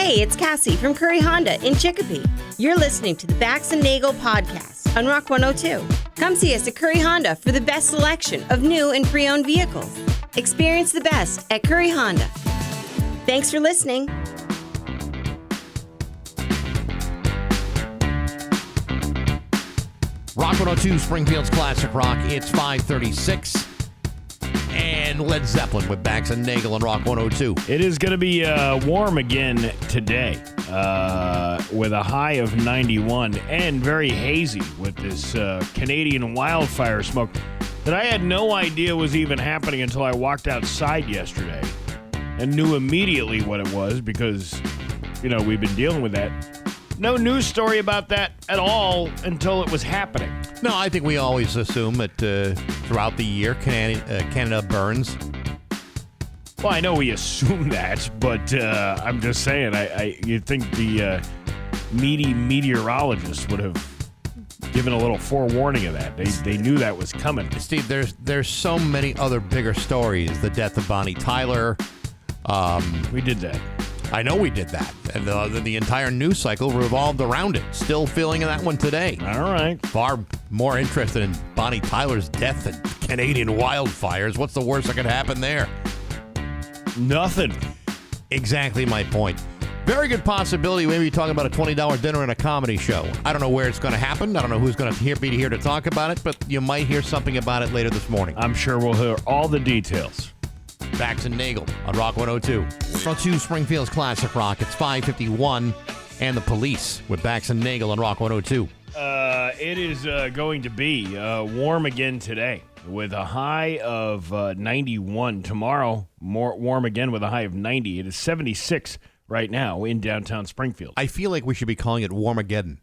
Hey, it's Cassie from Curry Honda in Chicopee. You're listening to the Bax And Nagle podcast on Rock 102. Come see us at Curry Honda for the best selection of new and pre-owned vehicles. Experience the best at Curry Honda. Thanks for listening. Rock 102, Springfield's Classic Rock. It's 5:36. And Led Zeppelin with Bax And Nagle on Rock 102. It is going to be warm again today with a high of 91 and very hazy with this Canadian wildfire smoke that I had no idea was even happening until I walked outside yesterday and knew immediately what it was because, you know, we've been dealing with that. No news story about that at all until it was happening. No, I think we always assume that throughout the year, Canada burns. Well, I know we assume that, but I'm just saying, you'd think the meaty meteorologists would have given a little forewarning of that. They knew that was coming. Steve, there's so many other bigger stories. The death of Bonnie Tyler. We did that. I know we did that. And the entire news cycle revolved around it. Still feeling that one today. All right. Far more interested in Bonnie Tyler's death than Canadian wildfires. What's the worst that could happen there? Nothing. Exactly my point. Very good possibility maybe talking about a $20 dinner and a comedy show. I don't know where it's going to happen. I don't know who's going to be here to talk about it, but you might hear something about it later this morning. I'm sure we'll hear all the details. Bax And Nagle on Rock 102. 102 Springfield's Classic Rock. It's 5:51, and the Police with Bax And Nagle on Rock 102. It is going to be warm again today with a high of 91. Tomorrow, more warm again with a high of 90. It is 76 right now in downtown Springfield. I feel like we should be calling it Warmageddon.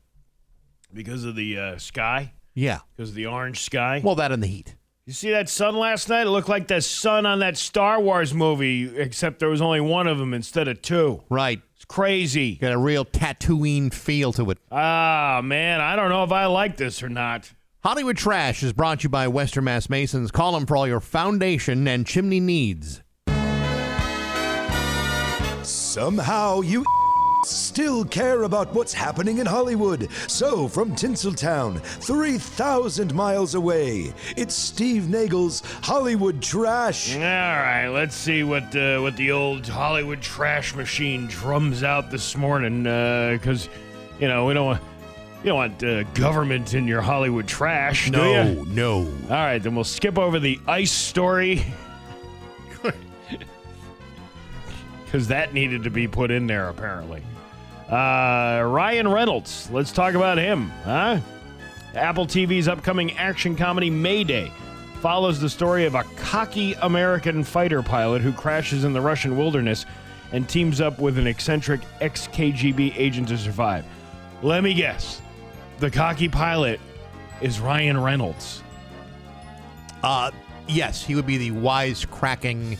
Because of the sky? Yeah. Because of the orange sky? Well, that and the heat. You see that sun last night? It looked like the sun on that Star Wars movie, except there was only one of them instead of two. Right. It's crazy. Got a real Tatooine feel to it. Ah, man, I don't know if I like this or not. Hollywood Trash is brought to you by Western Mass Masons. Call them for all your foundation and chimney needs. Somehow you still care about what's happening in Hollywood. So, from Tinseltown, 3,000 miles away, it's Steve Nagle's Hollywood Trash. All right, let's see what the old Hollywood trash machine drums out this morning. Because, you know, you don't want government in your Hollywood trash, do you? No. All right, then we'll skip over the ICE story. Because that needed to be put in there, apparently. Ryan Reynolds, let's talk about him, huh? Apple TV's upcoming action comedy Mayday follows the story of a cocky American fighter pilot who crashes in the Russian wilderness and teams up with an eccentric ex-KGB agent to survive. Let me guess. The cocky pilot is Ryan Reynolds. Yes, he would be the wisecracking,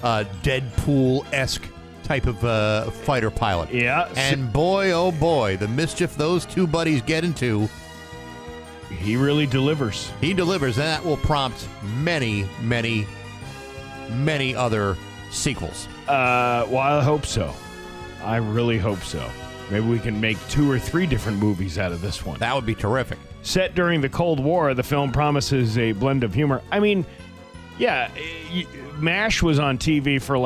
Deadpool-esque type of fighter pilot. Yeah. And boy, oh boy, the mischief those two buddies get into. He really delivers. He delivers, and that will prompt many, many, many other sequels. Well, I hope so. I really hope so. Maybe we can make 2 or 3 different movies out of this one. That would be terrific. Set during the Cold War, the film promises a blend of humor. I mean, yeah, MASH was on TV for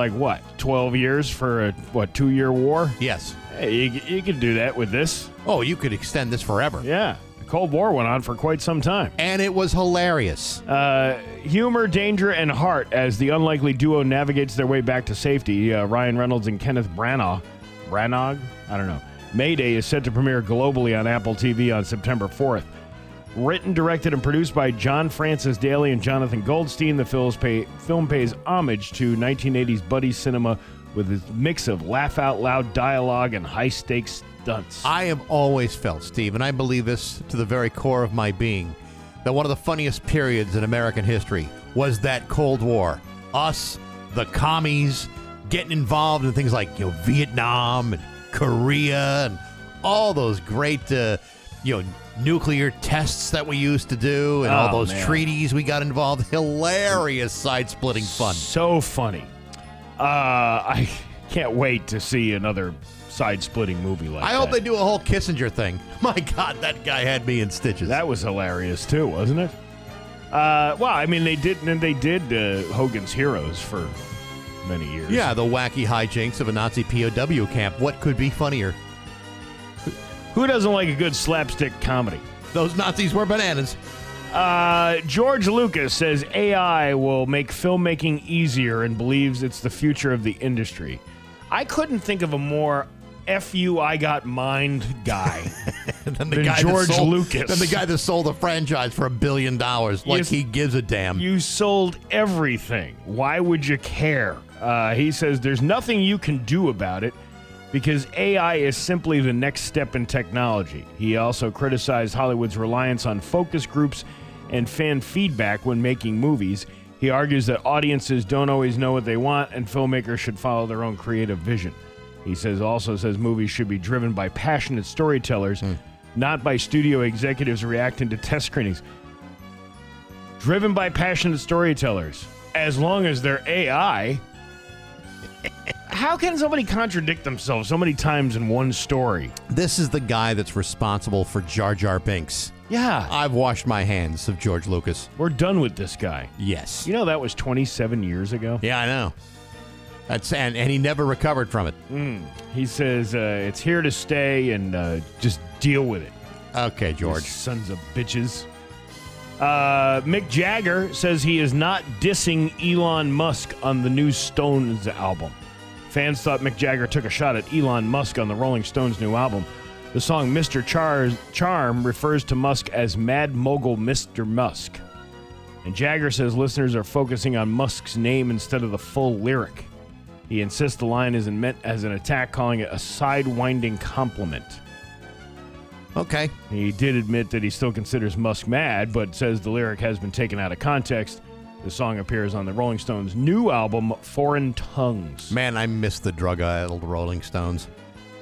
12 years for a 2-year war? Yes. Hey, you could do that with this. Oh, you could extend this forever. Yeah. The Cold War went on for quite some time. And it was hilarious. Humor, danger, and heart as the unlikely duo navigates their way back to safety. Ryan Reynolds and Kenneth Branagh? I don't know. Mayday is set to premiere globally on Apple TV on September 4th. Written, directed, and produced by John Francis Daly and Jonathan Goldstein, the film pays homage to 1980s buddy cinema with its mix of laugh-out-loud dialogue and high-stakes stunts. I have always felt, Steve, and I believe this to the very core of my being, that one of the funniest periods in American history was that Cold War. Us, the commies, getting involved in things like Vietnam and Korea and all those great nuclear tests that we used to do and all those treaties we got involved. Hilarious side-splitting fun. So funny. Can't wait to see another side-splitting movie like that. I hope they do a whole Kissinger thing. My God, that guy had me in stitches. That was hilarious too, wasn't it? Well, I mean, they did Hogan's Heroes for many years. Yeah, the wacky hijinks of a Nazi POW camp. What could be funnier? Who doesn't like a good slapstick comedy? Those Nazis were bananas. George Lucas says AI will make filmmaking easier and believes it's the future of the industry. I couldn't think of a more F.U. I got mined guy than George Lucas. Than the guy that sold the franchise for $1 billion. Like he gives a damn. You sold everything. Why would you care? He says there's nothing you can do about it because AI is simply the next step in technology. He also criticized Hollywood's reliance on focus groups and fan feedback when making movies. He argues that audiences don't always know what they want and filmmakers should follow their own creative vision. He also says movies should be driven by passionate storytellers, not by studio executives reacting to test screenings. Driven by passionate storytellers, as long as they're AI. How can somebody contradict themselves so many times in one story? This is the guy that's responsible for Jar Jar Binks. Yeah. I've washed my hands of George Lucas. We're done with this guy. Yes. You know that was 27 years ago? Yeah, I know. And he never recovered from it. He says it's here to stay and just deal with it. Okay, George. These sons of bitches. Mick Jagger says he is not dissing Elon Musk on the new Stones album. Fans thought Mick Jagger took a shot at Elon Musk on the Rolling Stones' new album. The song Mr. Charm refers to Musk as Mad Mogul Mr. Musk. And Jagger says listeners are focusing on Musk's name instead of the full lyric. He insists the line isn't meant as an attack, calling it a sidewinding compliment. Okay. He did admit that he still considers Musk mad, but says the lyric has been taken out of context. The song appears on the Rolling Stones' new album, Foreign Tongues. Man, I miss the drug-addled Rolling Stones.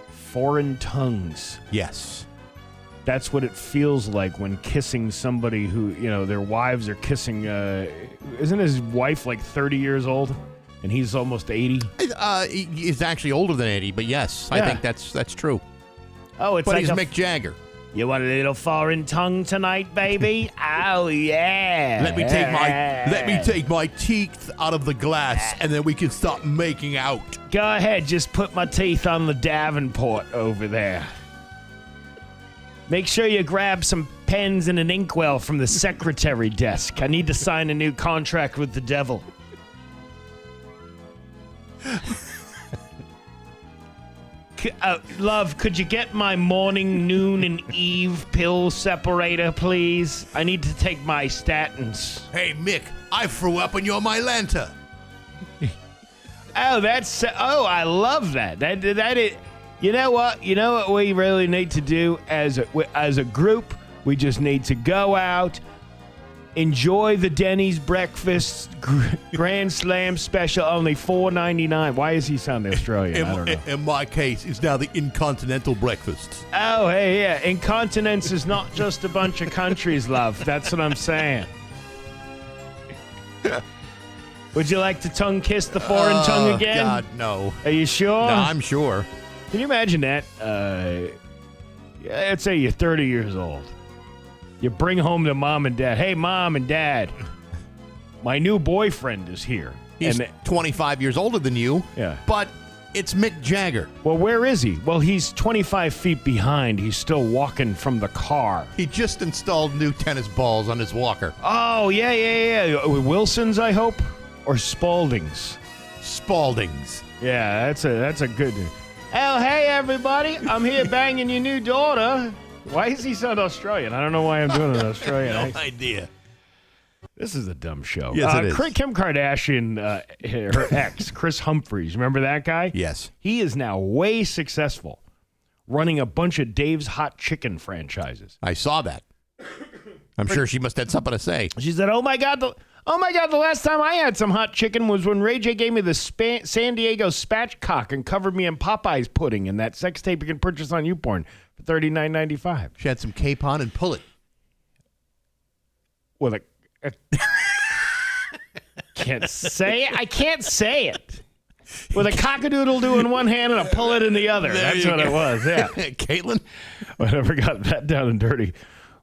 Foreign Tongues. Yes. That's what it feels like when kissing somebody who, their wives are kissing. Isn't his wife like 30 years old? And he's almost 80? He's actually older than 80, but yes, I think that's true. Oh, it's but like he's Mick Jagger. You want a little foreign tongue tonight, baby? Oh yeah. Let me take my teeth out of the glass, and then we can start making out. Go ahead, just put my teeth on the Davenport over there. Make sure you grab some pens and an inkwell from the secretary desk. I need to sign a new contract with the devil. Love, could you get my morning, noon, and eve pill separator, please? I need to take my statins. Hey, Mick, I threw up and you're my Lanta. I love that. That is, you know what we really need to do as a group? We just need to go out, enjoy the Denny's breakfast Grand Slam special, only $4.99. Why does he sound Australian? I don't know. In my case, it's now the Incontinental breakfast. Oh, hey, yeah. Incontinence is not just a bunch of countries, love. That's what I'm saying. Would you like to tongue kiss the foreign tongue again? God, no. Are you sure? No, I'm sure. Can you imagine that? Let's say you're 30 years old. You bring home to mom and dad. Hey, mom and dad, my new boyfriend is here. He's 25 years older than you. Yeah. But it's Mick Jagger. Well, where is he? Well, he's 25 feet behind. He's still walking from the car. He just installed new tennis balls on his walker. Oh, yeah. Wilson's, I hope? Or Spalding's? Spalding's. Yeah, that's a good... Oh, hey, everybody. I'm here banging your new daughter. Why is he sound Australian? I don't know why I'm doing an Australian accent. No idea. This is a dumb show. Yes, it is. Kim Kardashian, her ex, Chris Humphries, remember that guy? Yes. He is now way successful, running a bunch of Dave's Hot Chicken franchises. I saw that. I'm sure she must have had something to say. She said, oh my God, the last time I had some hot chicken was when Ray J gave me the San Diego spatchcock and covered me in Popeye's pudding and that sex tape you can purchase on YouPorn for $39.95. She had some capon and pull it. With a can't say it. I can't say it. With a cockadoodle-doo in one hand and a pullet in the other. That's what it was, yeah. Caitlin? I never got that down and dirty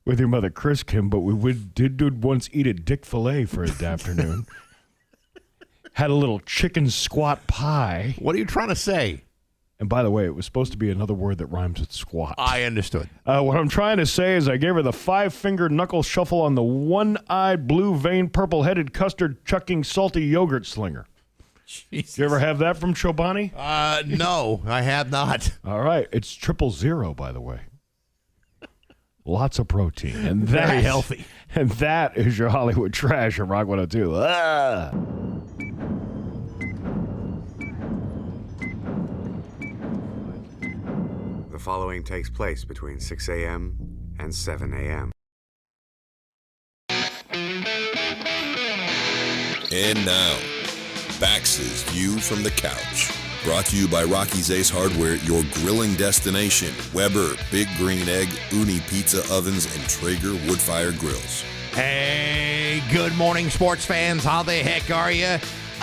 with your mother, Chris Kim, but we did once eat a Dick filet for the afternoon. Had a little chicken squat pie. What are you trying to say? And by the way, it was supposed to be another word that rhymes with squat. I understood. What I'm trying to say is I gave her the 5-finger knuckle shuffle on the one-eyed, blue-veined, purple-headed, custard-chucking, salty yogurt slinger. Jesus. You ever have that from Chobani? No, I have not. All right. It's 000, by the way. Lots of protein. And Very healthy. And that is your Hollywood trash on Rock 102. The following takes place between 6 a.m. and 7 a.m. And now, Bax's View from the Couch. Brought to you by Rocky's Ace Hardware, your grilling destination. Weber, Big Green Egg, Uni Pizza Ovens, and Traeger Woodfire Grills. Hey, good morning, sports fans. How the heck are you?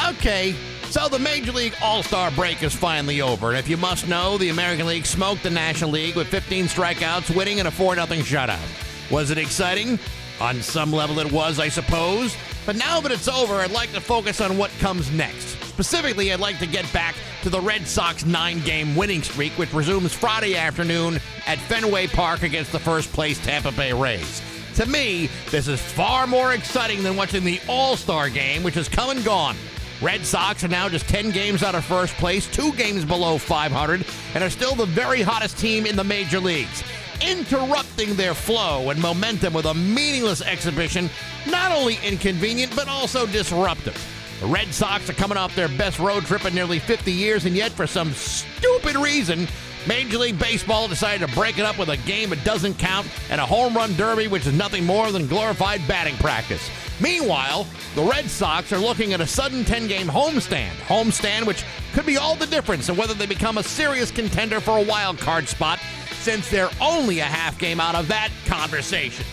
Okay, so the Major League All-Star break is finally over. And if you must know, the American League smoked the National League with 15 strikeouts, winning in a 4-0 shutout. Was it exciting? On some level it was, I suppose. But now that it's over, I'd like to focus on what comes next. Specifically, I'd like to get back to the Red Sox 9-game winning streak, which resumes Friday afternoon at Fenway Park against the first-place Tampa Bay Rays. To me, this is far more exciting than watching the All-Star game, which has come and gone. Red Sox are now just 10 games out of first place, 2 games below 500, and are still the very hottest team in the major leagues. Interrupting their flow and momentum with a meaningless exhibition, not only inconvenient, but also disruptive. The Red Sox are coming off their best road trip in nearly 50 years, and yet for some stupid reason, Major League Baseball decided to break it up with a game that doesn't count and a home run derby, which is nothing more than glorified batting practice. Meanwhile, the Red Sox are looking at a sudden 10-game homestand which could be all the difference in whether they become a serious contender for a wild card spot, since they're only a half game out of that conversation.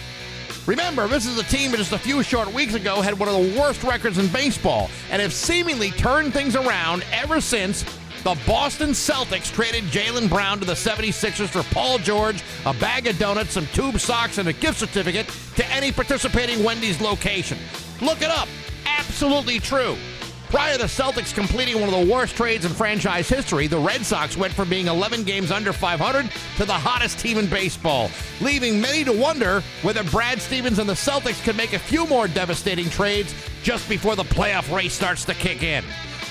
Remember, this is a team that just a few short weeks ago had one of the worst records in baseball and have seemingly turned things around ever since the Boston Celtics traded Jaylen Brown to the 76ers for Paul George, a bag of donuts, some tube socks, and a gift certificate to any participating Wendy's location. Look it up. Absolutely true. Prior to the Celtics completing one of the worst trades in franchise history, the Red Sox went from being 11 games under 500 to the hottest team in baseball, leaving many to wonder whether Brad Stevens and the Celtics could make a few more devastating trades just before the playoff race starts to kick in.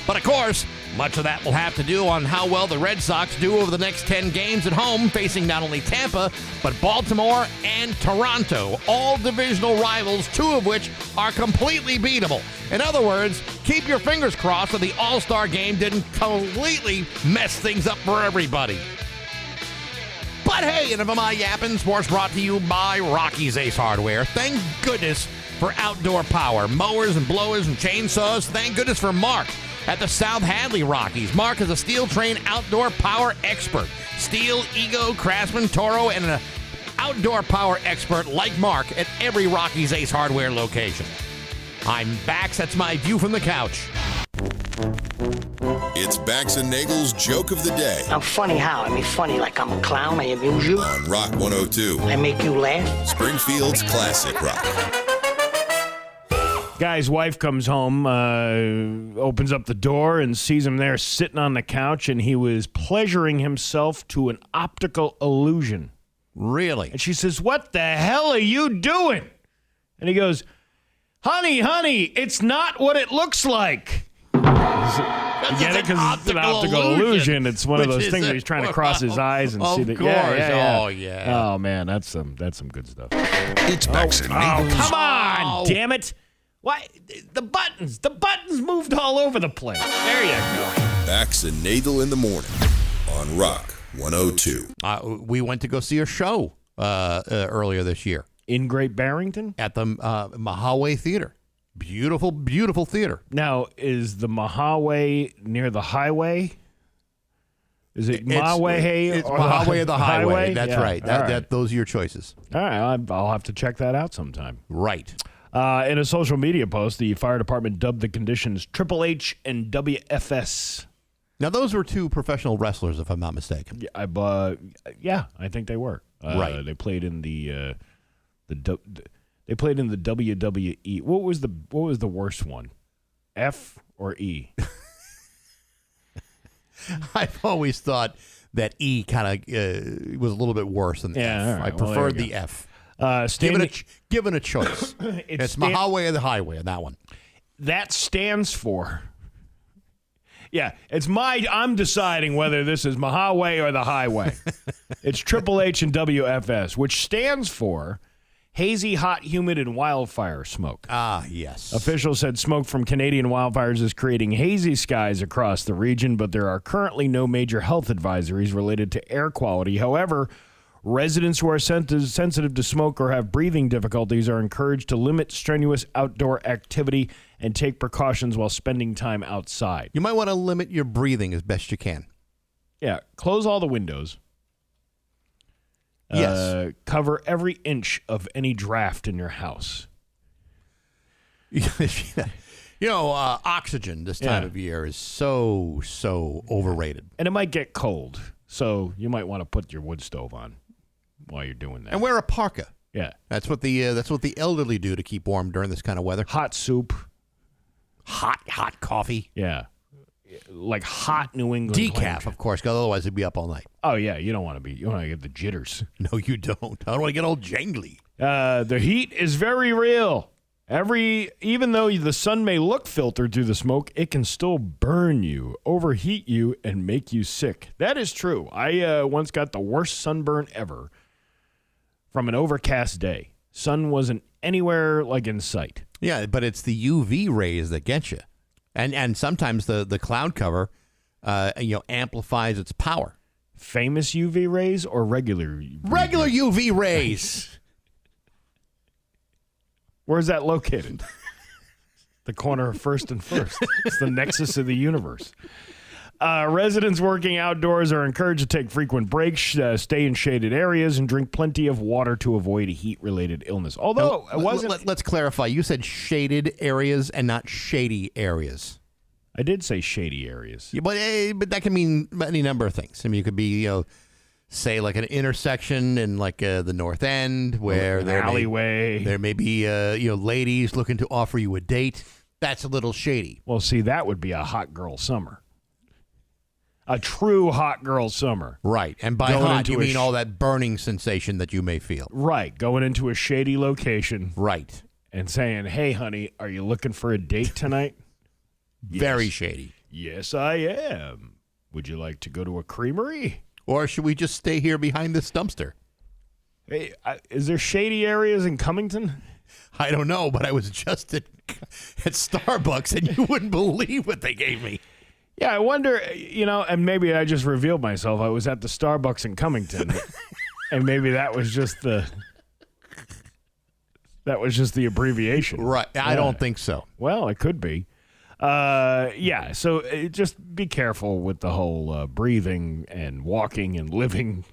But of course, much of that will have to do on how well the Red Sox do over the next 10 games at home, facing not only Tampa, but Baltimore and Toronto, all divisional rivals, 2 of which are completely beatable. In other words, keep your fingers crossed that the All-Star game didn't completely mess things up for everybody. But hey, enough of my yapping. Sports brought to you by Rocky's Ace Hardware. Thank goodness for outdoor power, mowers and blowers and chainsaws. Thank goodness for Mark at the South Hadley Rockies. Mark is a steel train outdoor power expert. Steel, Ego, Craftsman, Toro, and an outdoor power expert like Mark at every Rockies Ace Hardware location. I'm Bax. That's my view from the couch. It's Bax and Nagle's Joke of the Day I'm funny how? I mean funny like I'm a clown, I amuse you, on Rock 102, I make you laugh. Springfield's classic rock. Guy's wife comes home, opens up the door and sees him there sitting on the couch, and he was pleasuring himself to an optical illusion. Really? And she says, "What the hell are you doing?" And he goes, Honey, it's not what it looks like. You get it? Because it's an optical illusion. It's one of those things where he's trying to cross his eyes and see that. Of course. Yeah. Oh, yeah. Oh, man, that's some good stuff. It's Bax and Nagle's. Come on, damn it. Why? The buttons moved all over the place. There you go. Bax and Nagle in the morning on Rock 102. We went to go see a show earlier this year. In Great Barrington? At the Mahaway Theater. Beautiful, beautiful theater. Now, is the Mahaway near the highway? Is it Mahaway? It's Mahaway or the highway. That's Yeah. right. Those are your choices. All right, I'll have to check that out sometime. Right. In a social media post, the fire department dubbed the conditions Triple H and WFS. Now, those were two professional wrestlers, if I'm not mistaken. Yeah, I think they were. Right. They played in the WWE. What was the worst one? F or E? I've always thought that E kind of was a little bit worse than F. All right. I preferred the F. Given a choice. It's my highway or the highway on that one. That stands for. Yeah, I'm deciding whether this is my highway or the highway. It's Triple H and WFS, which stands for hazy, hot, humid, and wildfire smoke. Ah, yes. Officials said smoke from Canadian wildfires is creating hazy skies across the region, but there are currently no major health advisories related to air quality. However, residents who are sensitive to smoke or have breathing difficulties are encouraged to limit strenuous outdoor activity and take precautions while spending time outside. You might want to limit your breathing as best you can. Yeah, close all the windows. Yes. Cover every inch of any draft in your house. Oxygen this time of year is so overrated. And it might get cold, so you might want to put your wood stove on while you're doing that. And wear a parka. Yeah. That's what the elderly do to keep warm during this kind of weather. Hot soup. Hot coffee. Yeah. Like hot New England. Decaf, of course, because otherwise it'd be up all night. Oh, yeah. You don't want to get the jitters. No, you don't. I don't want to get all jangly. The heat is very real. Even though the sun may look filtered through the smoke, it can still burn you, overheat you, and make you sick. That is true. I once got the worst sunburn ever from an overcast day. Sun wasn't anywhere in sight. Yeah, but it's the UV rays that get you. And sometimes the cloud cover amplifies its power. Famous UV rays or regular UV? Regular UV rays. Where's that located? The corner of First and First. It's the nexus of the universe. Residents working outdoors are encouraged to take frequent breaks, stay in shaded areas, and drink plenty of water to avoid heat-related illness. Although it wasn't... Let's clarify. You said shaded areas and not shady areas. I did say shady areas. Yeah, but that can mean any number of things. I mean, you could be, say like an intersection in the North End where an alleyway. There may be ladies looking to offer you a date. That's a little shady. Well, see, that would be a hot girl summer. A true hot girl summer. Right. And by hot, you mean all that burning sensation that you may feel. Right. Going into a shady location. Right. And saying, hey, honey, are you looking for a date tonight? Very shady. Yes, I am. Would you like to go to a creamery? Or should we just stay here behind this dumpster? Hey, is there shady areas in Cummington? I don't know, but I was just at Starbucks, and you wouldn't believe what they gave me. Yeah, I wonder, and maybe I just revealed myself. I was at the Starbucks in Cummington, and maybe that was just the abbreviation. Right. I don't think so. Well, it could be. So just be careful with the whole breathing and walking and living.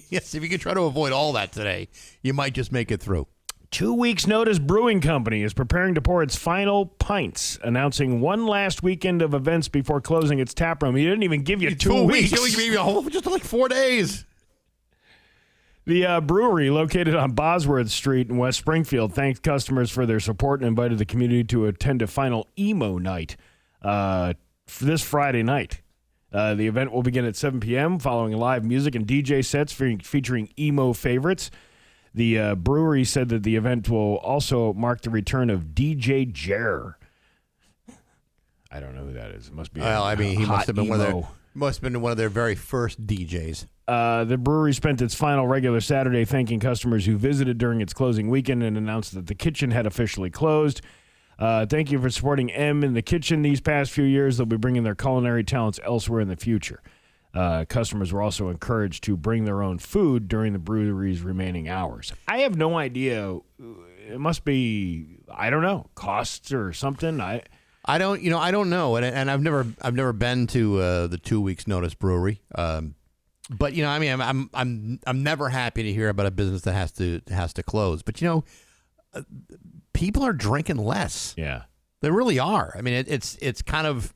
Yes, if you could try to avoid all that today, you might just make it through. 2 weeks' notice Brewing Company is preparing to pour its final pints, announcing one last weekend of events before closing its tap room. He didn't even give you 2 weeks. He only gave you just like 4 days. The brewery, located on Bosworth Street in West Springfield, thanked customers for their support and invited the community to attend a final emo night this Friday night. The event will begin at 7 p.m. following live music and DJ sets featuring emo favorites. The brewery said that the event will also mark the return of DJ Jer. I don't know who that is. It must be. Well, he must have been emo. one of their very first DJs. The brewery spent its final regular Saturday thanking customers who visited during its closing weekend and announced that the kitchen had officially closed. Thank you for supporting M in the kitchen these past few years. They'll be bringing their culinary talents elsewhere in the future. Customers were also encouraged to bring their own food during the brewery's remaining hours. I have no idea. It must be, I don't know, costs or something. I don't know, and I've never been to the 2 weeks notice brewery. But I'm never happy to hear about a business that has to close. But people are drinking less. Yeah, they really are. I mean, it's kind of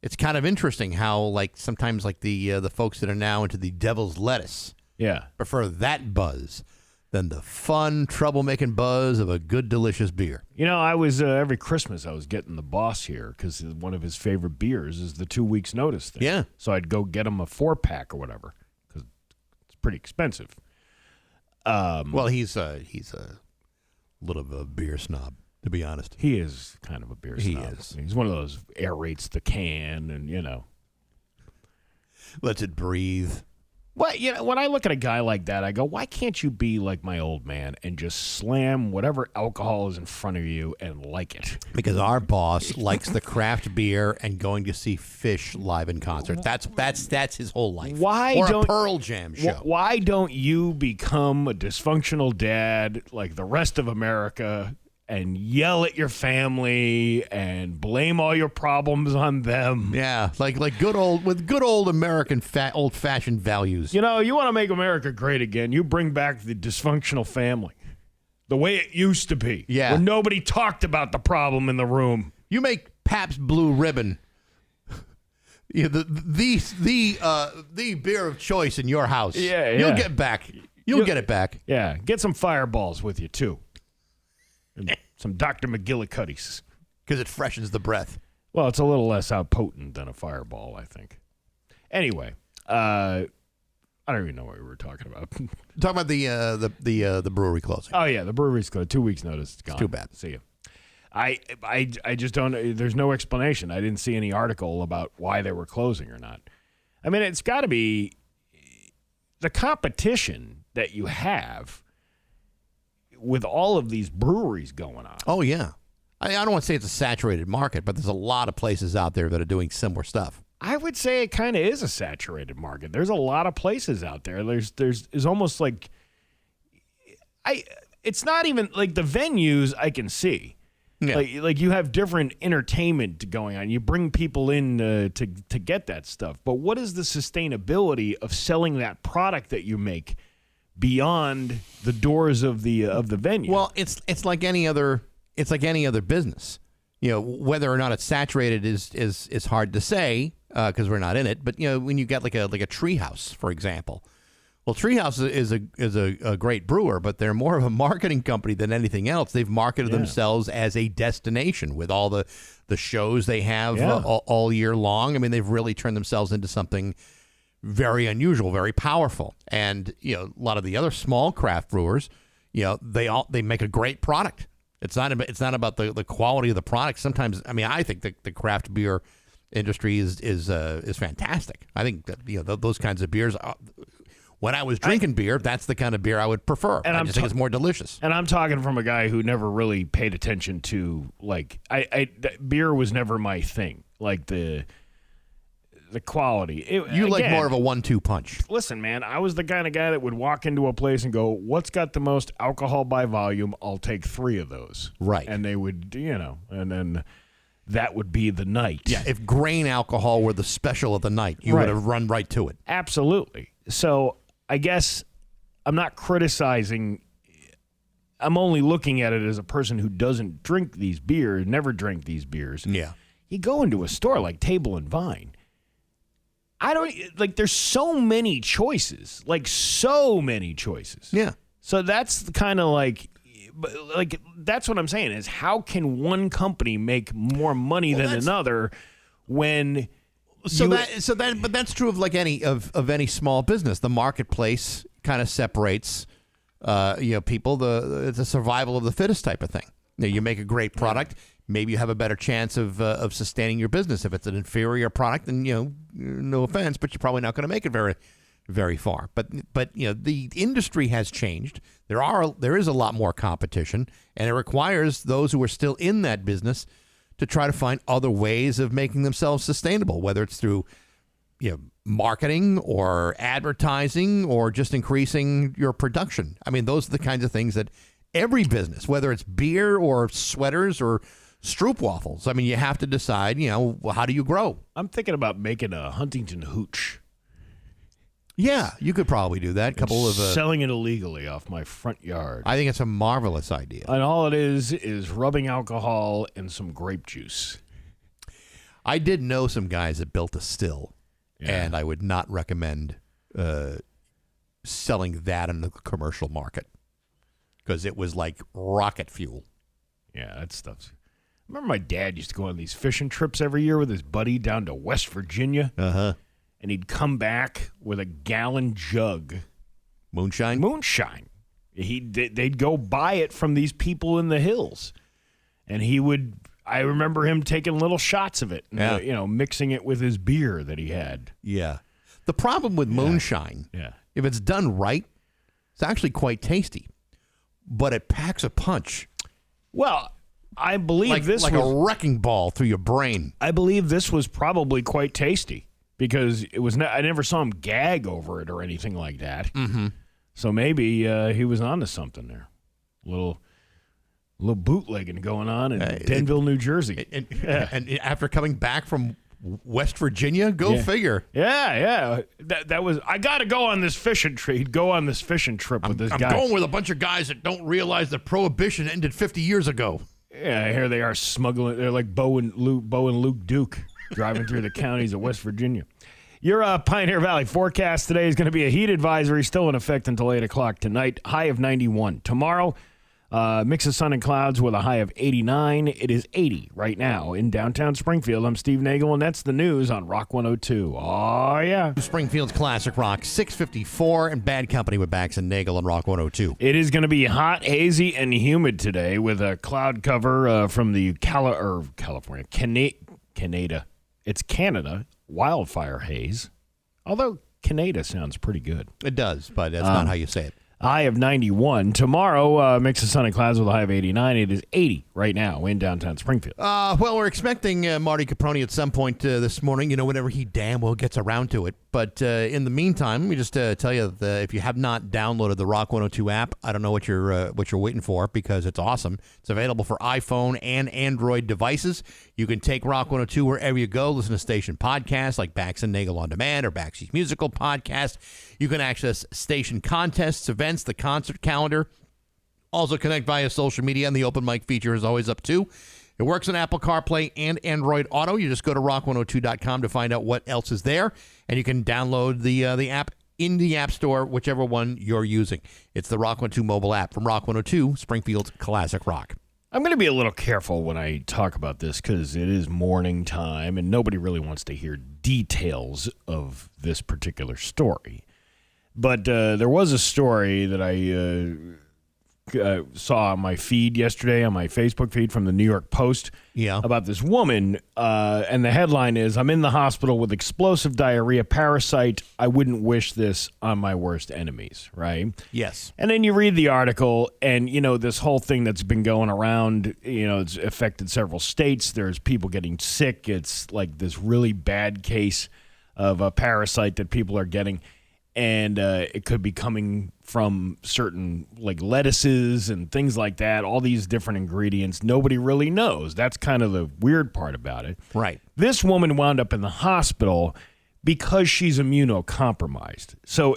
it's kind of interesting how like sometimes like the folks that are now into the devil's lettuce prefer that buzz than the fun troublemaking buzz of a good delicious beer. I was every Christmas I was getting the boss here because one of his favorite beers is the 2 weeks notice thing. Yeah. So I'd go get him a 4-pack or whatever because it's pretty expensive. Well, he's a little of a beer snob, to be honest. He is kind of a beer snob. He is. He's one of those aerates the can and lets it breathe. Well, when I look at a guy like that, I go, why can't you be like my old man and just slam whatever alcohol is in front of you and like it? Because our boss likes the craft beer and going to see Fish live in concert. That's his whole life. Or a Pearl Jam show. Why don't you become a dysfunctional dad like the rest of America and yell at your family and blame all your problems on them? Yeah, like good old American old-fashioned values. You want to make America great again. You bring back the dysfunctional family. The way it used to be. Yeah. Where nobody talked about the problem in the room. You make Pabst Blue Ribbon the beer of choice in your house. Yeah. You'll get back. You'll get it back. Yeah. Get some Fireballs with you, too. And some Dr. McGillicuddy's. Because it freshens the breath. Well, it's a little less outpotent than a Fireball, I think. Anyway, I don't even know what we were talking about. Talking about the brewery closing. Oh, yeah, the brewery's closed. 2 weeks notice. It's gone. It's too bad. See you. I just don't, there's no explanation. I didn't see any article about why they were closing or not. I mean, it's got to be the competition that you have with all of these breweries going on. Oh, yeah. I don't want to say it's a saturated market, but there's a lot of places out there that are doing similar stuff. I would say it kind of is a saturated market. There's a lot of places out there. There's almost like it's not even like the venues I can see. Yeah. Like you have different entertainment going on. You bring people in to get that stuff. But what is the sustainability of selling that product that you make beyond the doors of the venue? Well, it's like any other business. Whether or not it's saturated is hard to say because we're not in it. But when you get like a Treehouse, for example. Well, Treehouse is a great brewer, but they're more of a marketing company than anything else. They've marketed themselves as a destination with all the shows they have all year long. I mean, they've really turned themselves into something very unusual, very powerful. And a lot of the other small craft brewers, they make a great product. It's not about the quality of the product. Sometimes, I mean, I think the craft beer industry is fantastic. I think that those kinds of beers. When I was drinking beer, that's the kind of beer I would prefer. And I just think it's more delicious. And I'm talking from a guy who never really paid attention to beer was never my thing. Like the quality. Like more of a 1-2 punch. Listen, man, I was the kind of guy that would walk into a place and go, "What's got the most alcohol by volume? I'll take 3 of those." Right. And they would, and then that would be the night. Yeah. If grain alcohol were the special of the night, you would have run right to it. Absolutely. So I guess I'm not criticizing. I'm only looking at it as a person who doesn't drink these beers, never drank these beers. Yeah. You go into a store like Table and Vine. There's so many choices. Yeah. So that's kind of that's what I'm saying is how can one company make more money than another when... But that's true of like any small business. The marketplace kind of separates, people. It's a survival of the fittest type of thing. You make a great product, maybe you have a better chance of sustaining your business. If it's an inferior product, then no offense, but you're probably not going to make it very, very far. But the industry has changed. There is a lot more competition, and it requires those who are still in that business to try to find other ways of making themselves sustainable, whether it's through marketing or advertising or just increasing your production. I mean, those are the kinds of things that every business, whether it's beer or sweaters or stroopwafels, I mean, you have to decide, how do you grow? I'm thinking about making a Huntington hooch. Yeah, you could probably do that. Selling it illegally off my front yard. I think it's a marvelous idea. And all it is rubbing alcohol and some grape juice. I did know some guys that built a still, and I would not recommend selling that in the commercial market because it was like rocket fuel. Yeah, that stuff's... I remember my dad used to go on these fishing trips every year with his buddy down to West Virginia. Uh-huh. And he'd come back with a gallon jug. Moonshine? Moonshine. They'd go buy it from these people in the hills. And he would... I remember him taking little shots of it, and, mixing it with his beer that he had. Yeah. The problem with moonshine, if it's done right, it's actually quite tasty. But it packs a punch. Well, I believe this was... Like a wrecking ball through your brain. I believe this was probably quite tasty because it was. I never saw him gag over it or anything like that. Mm-hmm. So maybe he was onto something there. Little bootlegging going on in Denville, New Jersey. And after coming back from West Virginia, go figure. Yeah. That was. I got to go on this fishing trip. He'd go on this fishing trip with this guy. I'm going with a bunch of guys that don't realize that Prohibition ended 50 years ago. Yeah, here they are smuggling. They're like Bo and Luke Duke driving through the counties of West Virginia. Your Pioneer Valley forecast today is going to be a heat advisory still in effect until 8 o'clock tonight. High of 91. Tomorrow, mix of sun and clouds with a high of 89. It is 80 right now in downtown Springfield. I'm Steve Nagle, and that's the news on Rock 102. Oh, yeah. Springfield's Classic Rock, 654, and Bad Company with Bax and Nagle on Rock 102. It is going to be hot, hazy, and humid today with a cloud cover from the California, Canada. It's Canada wildfire haze, although Canada sounds pretty good. It does, but that's not how you say it. High of 91. Tomorrow, mix of sun and clouds with a high of 89. It is 80 right now in downtown Springfield. Well, we're expecting Marty Caproni at some point this morning, whenever he damn well gets around to it. But in the meantime, let me just tell you that if you have not downloaded the Rock 102 app, I don't know what you're waiting for because it's awesome. It's available for iPhone and Android devices. You can take Rock 102 wherever you go. Listen to station podcasts like Bax and Nagle On Demand or Baxy's Musical Podcast. You can access station contests, events, the concert calendar. Also connect via social media, and the open mic feature is always up too. It works on Apple CarPlay and Android Auto. You just go to rock102.com to find out what else is there, and you can download the app in the App Store, whichever one you're using. It's the Rock 102 mobile app from Rock 102, Springfield's Classic Rock. I'm going to be a little careful when I talk about this because it is morning time, and nobody really wants to hear details of this particular story. But there was a story that I saw on my feed yesterday, on my Facebook feed from the New York Post, about this woman, and the headline is, "I'm in the hospital with explosive diarrhea parasite. I wouldn't wish this on my worst enemies," right? Yes. And then you read the article, and, this whole thing that's been going around, it's affected several states. There's people getting sick. It's like this really bad case of a parasite that people are getting. And it could be coming from certain like lettuces and things like that, all these different ingredients. Nobody really knows. That's kind of the weird part about it. Right. This woman wound up in the hospital because she's immunocompromised. So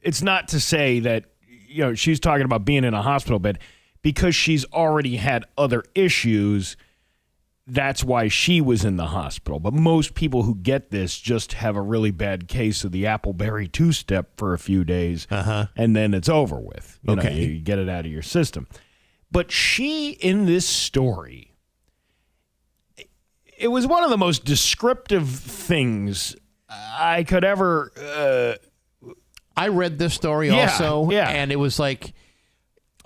it's not to say that, she's talking about being in a hospital bed because she's already had other issues. That's why she was in the hospital. But most people who get this just have a really bad case of the Appleberry two-step for a few days, and then it's over with. You get it out of your system. But she, in this story, it was one of the most descriptive things I could ever... I read this story also, and it was like...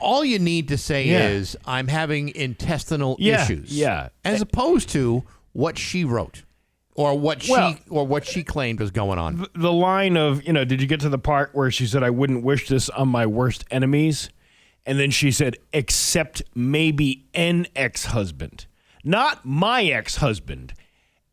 All you need to say is, I'm having intestinal issues. Yeah. As opposed to what she wrote or what she claimed was going on. The line of, did you get to the part where she said, I wouldn't wish this on my worst enemies? And then she said, except maybe an ex-husband. Not my ex-husband.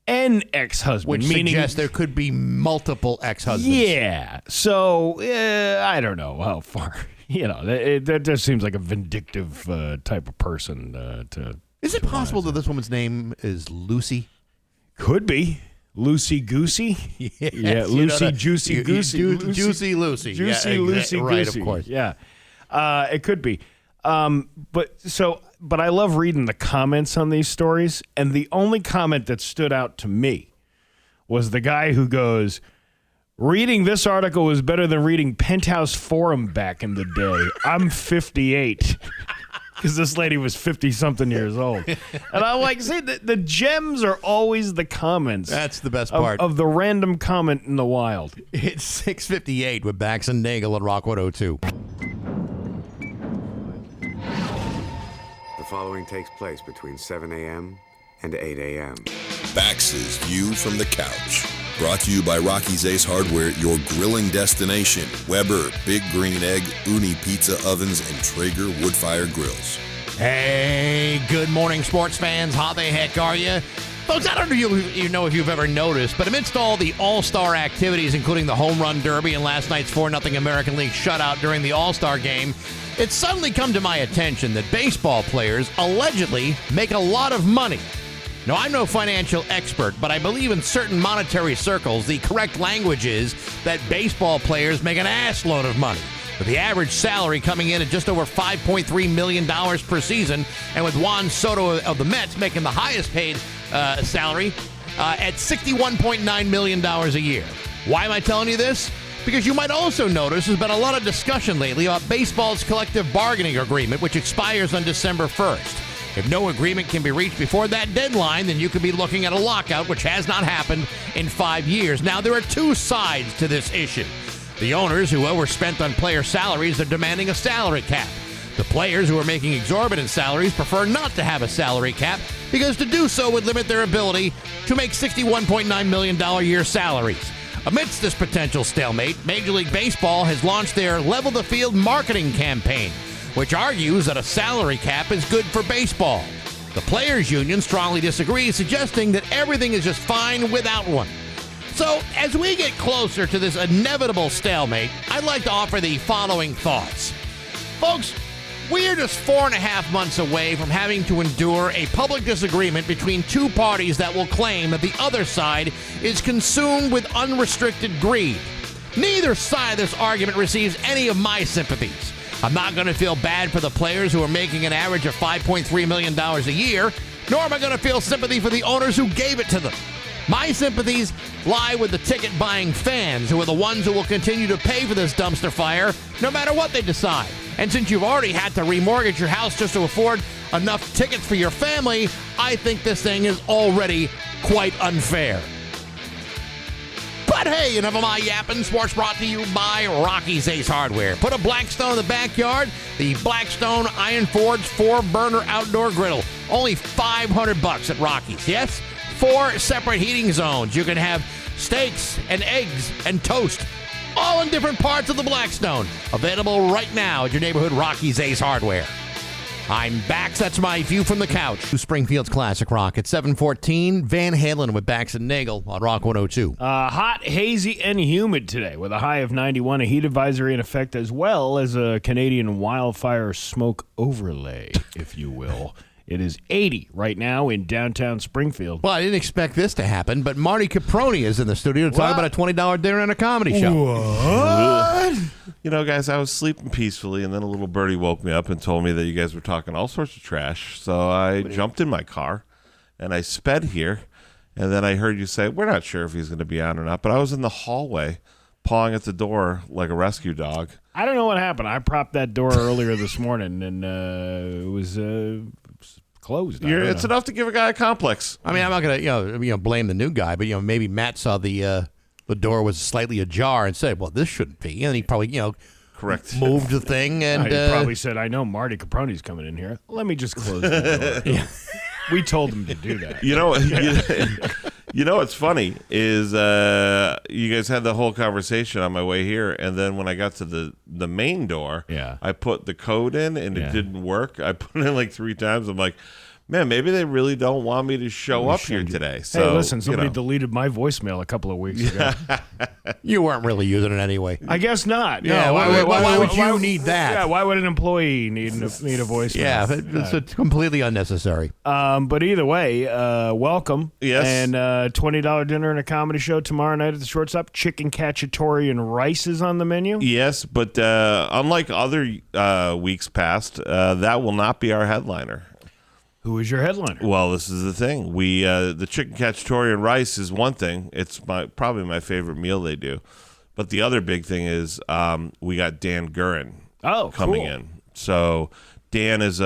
An ext-husband. Which meaning, suggests there could be multiple ex-husbands. Yeah. So, I don't know how far... that just seems like a vindictive type of person to... Is it possible that this woman's name is Lucy? Could be. Lucy Goosey? Yes, yeah, Lucy Juicy Goosey. Juicy Lucy. Juicy Yeah, Lucy right, Goosey. of course. Yeah. It could be. But I love reading the comments on these stories, and the only comment that stood out to me was the guy who goes, reading this article was better than reading Penthouse Forum back in the day. I'm 58. Because this lady was 50-something years old. And I'm like, see, the gems are always the comments. That's the best part. Of the random comment in the wild. It's 6:58 with Bax and Nagle at Rock 102. The following takes place between 7 a.m. and 8 a.m. Bax's View from the Couch. Brought to you by Rocky's Ace Hardware, your grilling destination. Weber, Big Green Egg, Uni Pizza Ovens, and Traeger Woodfire Grills. Hey, good morning, sports fans. How the heck are you? Folks, I don't know if you've ever noticed, but amidst all the all-star activities, including the home run derby and last night's 4-0 American League shutout during the all-star game, it's suddenly come to my attention that baseball players allegedly make a lot of money. Now, I'm no financial expert, but I believe in certain monetary circles, the correct language is that baseball players make an assload of money, with the average salary coming in at just over $5.3 million per season, and with Juan Soto of the Mets making the highest paid salary at $61.9 million a year. Why am I telling you this? Because you might also notice there's been a lot of discussion lately about baseball's collective bargaining agreement, which expires on December 1st. If no agreement can be reached before that deadline, then you could be looking at a lockout, which has not happened in 5 years. Now, there are two sides to this issue. The owners, who overspent on player salaries, are demanding a salary cap. The players, who are making exorbitant salaries, prefer not to have a salary cap because to do so would limit their ability to make $61.9 million a year salaries. Amidst this potential stalemate, Major League Baseball has launched their Level the Field marketing campaign, which argues that a salary cap is good for baseball. The Players Union strongly disagrees, suggesting that everything is just fine without one. So, as we get closer to this inevitable stalemate, I'd like to offer the following thoughts. Folks, we are just 4.5 months away from having to endure a public disagreement between two parties that will claim that the other side is consumed with unrestricted greed. Neither side of this argument receives any of my sympathies. I'm not going to feel bad for the players who are making an average of $5.3 million a year, nor am I going to feel sympathy for the owners who gave it to them. My sympathies lie with the ticket-buying fans, who are the ones who will continue to pay for this dumpster fire no matter what they decide. And since you've already had to remortgage your house just to afford enough tickets for your family, I think this thing is already quite unfair. But hey, enough of my yapping. Sports brought to you by Rocky's Ace Hardware. Put a Blackstone in the backyard. The Blackstone Iron Forge 4-burner outdoor griddle. Only $500 at Rocky's. Yes, 4 separate heating zones. You can have steaks and eggs and toast, all in different parts of the Blackstone. Available right now at your neighborhood Rocky's Ace Hardware. I'm Bax. That's my view from the couch. Springfield's Classic Rock at 7:14. Van Halen with Bax and Nagle on Rock 102. Hot, hazy, and humid today with a high of 91, a heat advisory in effect, as well as a Canadian wildfire smoke overlay, if you will. It is 80 right now in downtown Springfield. Well, I didn't expect this to happen, but Marty Caproni is in the studio to talk about a $20 dinner and a comedy show. What? You know, guys, I was sleeping peacefully, and then a little birdie woke me up and told me that you guys were talking all sorts of trash. So I jumped in my car, and I sped here, and then I heard you say, we're not sure if he's going to be on or not, but I was in the hallway pawing at the door like a rescue dog. I don't know what happened. I propped that door earlier this morning, and it was closed. It's enough to give a guy a complex. I mean, I'm not going to blame the new guy, but maybe Matt saw the door was slightly ajar and said, well, this shouldn't be. And he probably, correct, moved the thing. And he probably said, I know Marty Caproni's coming in here. Let me just close the door. Yeah. We told him to do that. You know what's funny is you guys had the whole conversation on my way here, and then when I got to the main door, I put the code in, and it didn't work. I put it in like 3 times. I'm like, man, maybe they really don't want me to show up here today. So, hey, listen, somebody deleted my voicemail a couple of weeks ago. You weren't really using it anyway. I guess not. Yeah, No, why would you need that? Yeah, why would an employee need a voicemail? Yeah, it's completely unnecessary. But either way, welcome. Yes. And $20 dinner and a comedy show tomorrow night at the Shortstop. Chicken cacciatore and rice is on the menu. Yes, but unlike other weeks past, that will not be our headliner. Who is your headliner? Well, this is the thing. We the chicken cacciatore and rice is one thing. It's probably my favorite meal they do. But the other big thing is we got Dan Gurin coming in. So Dan is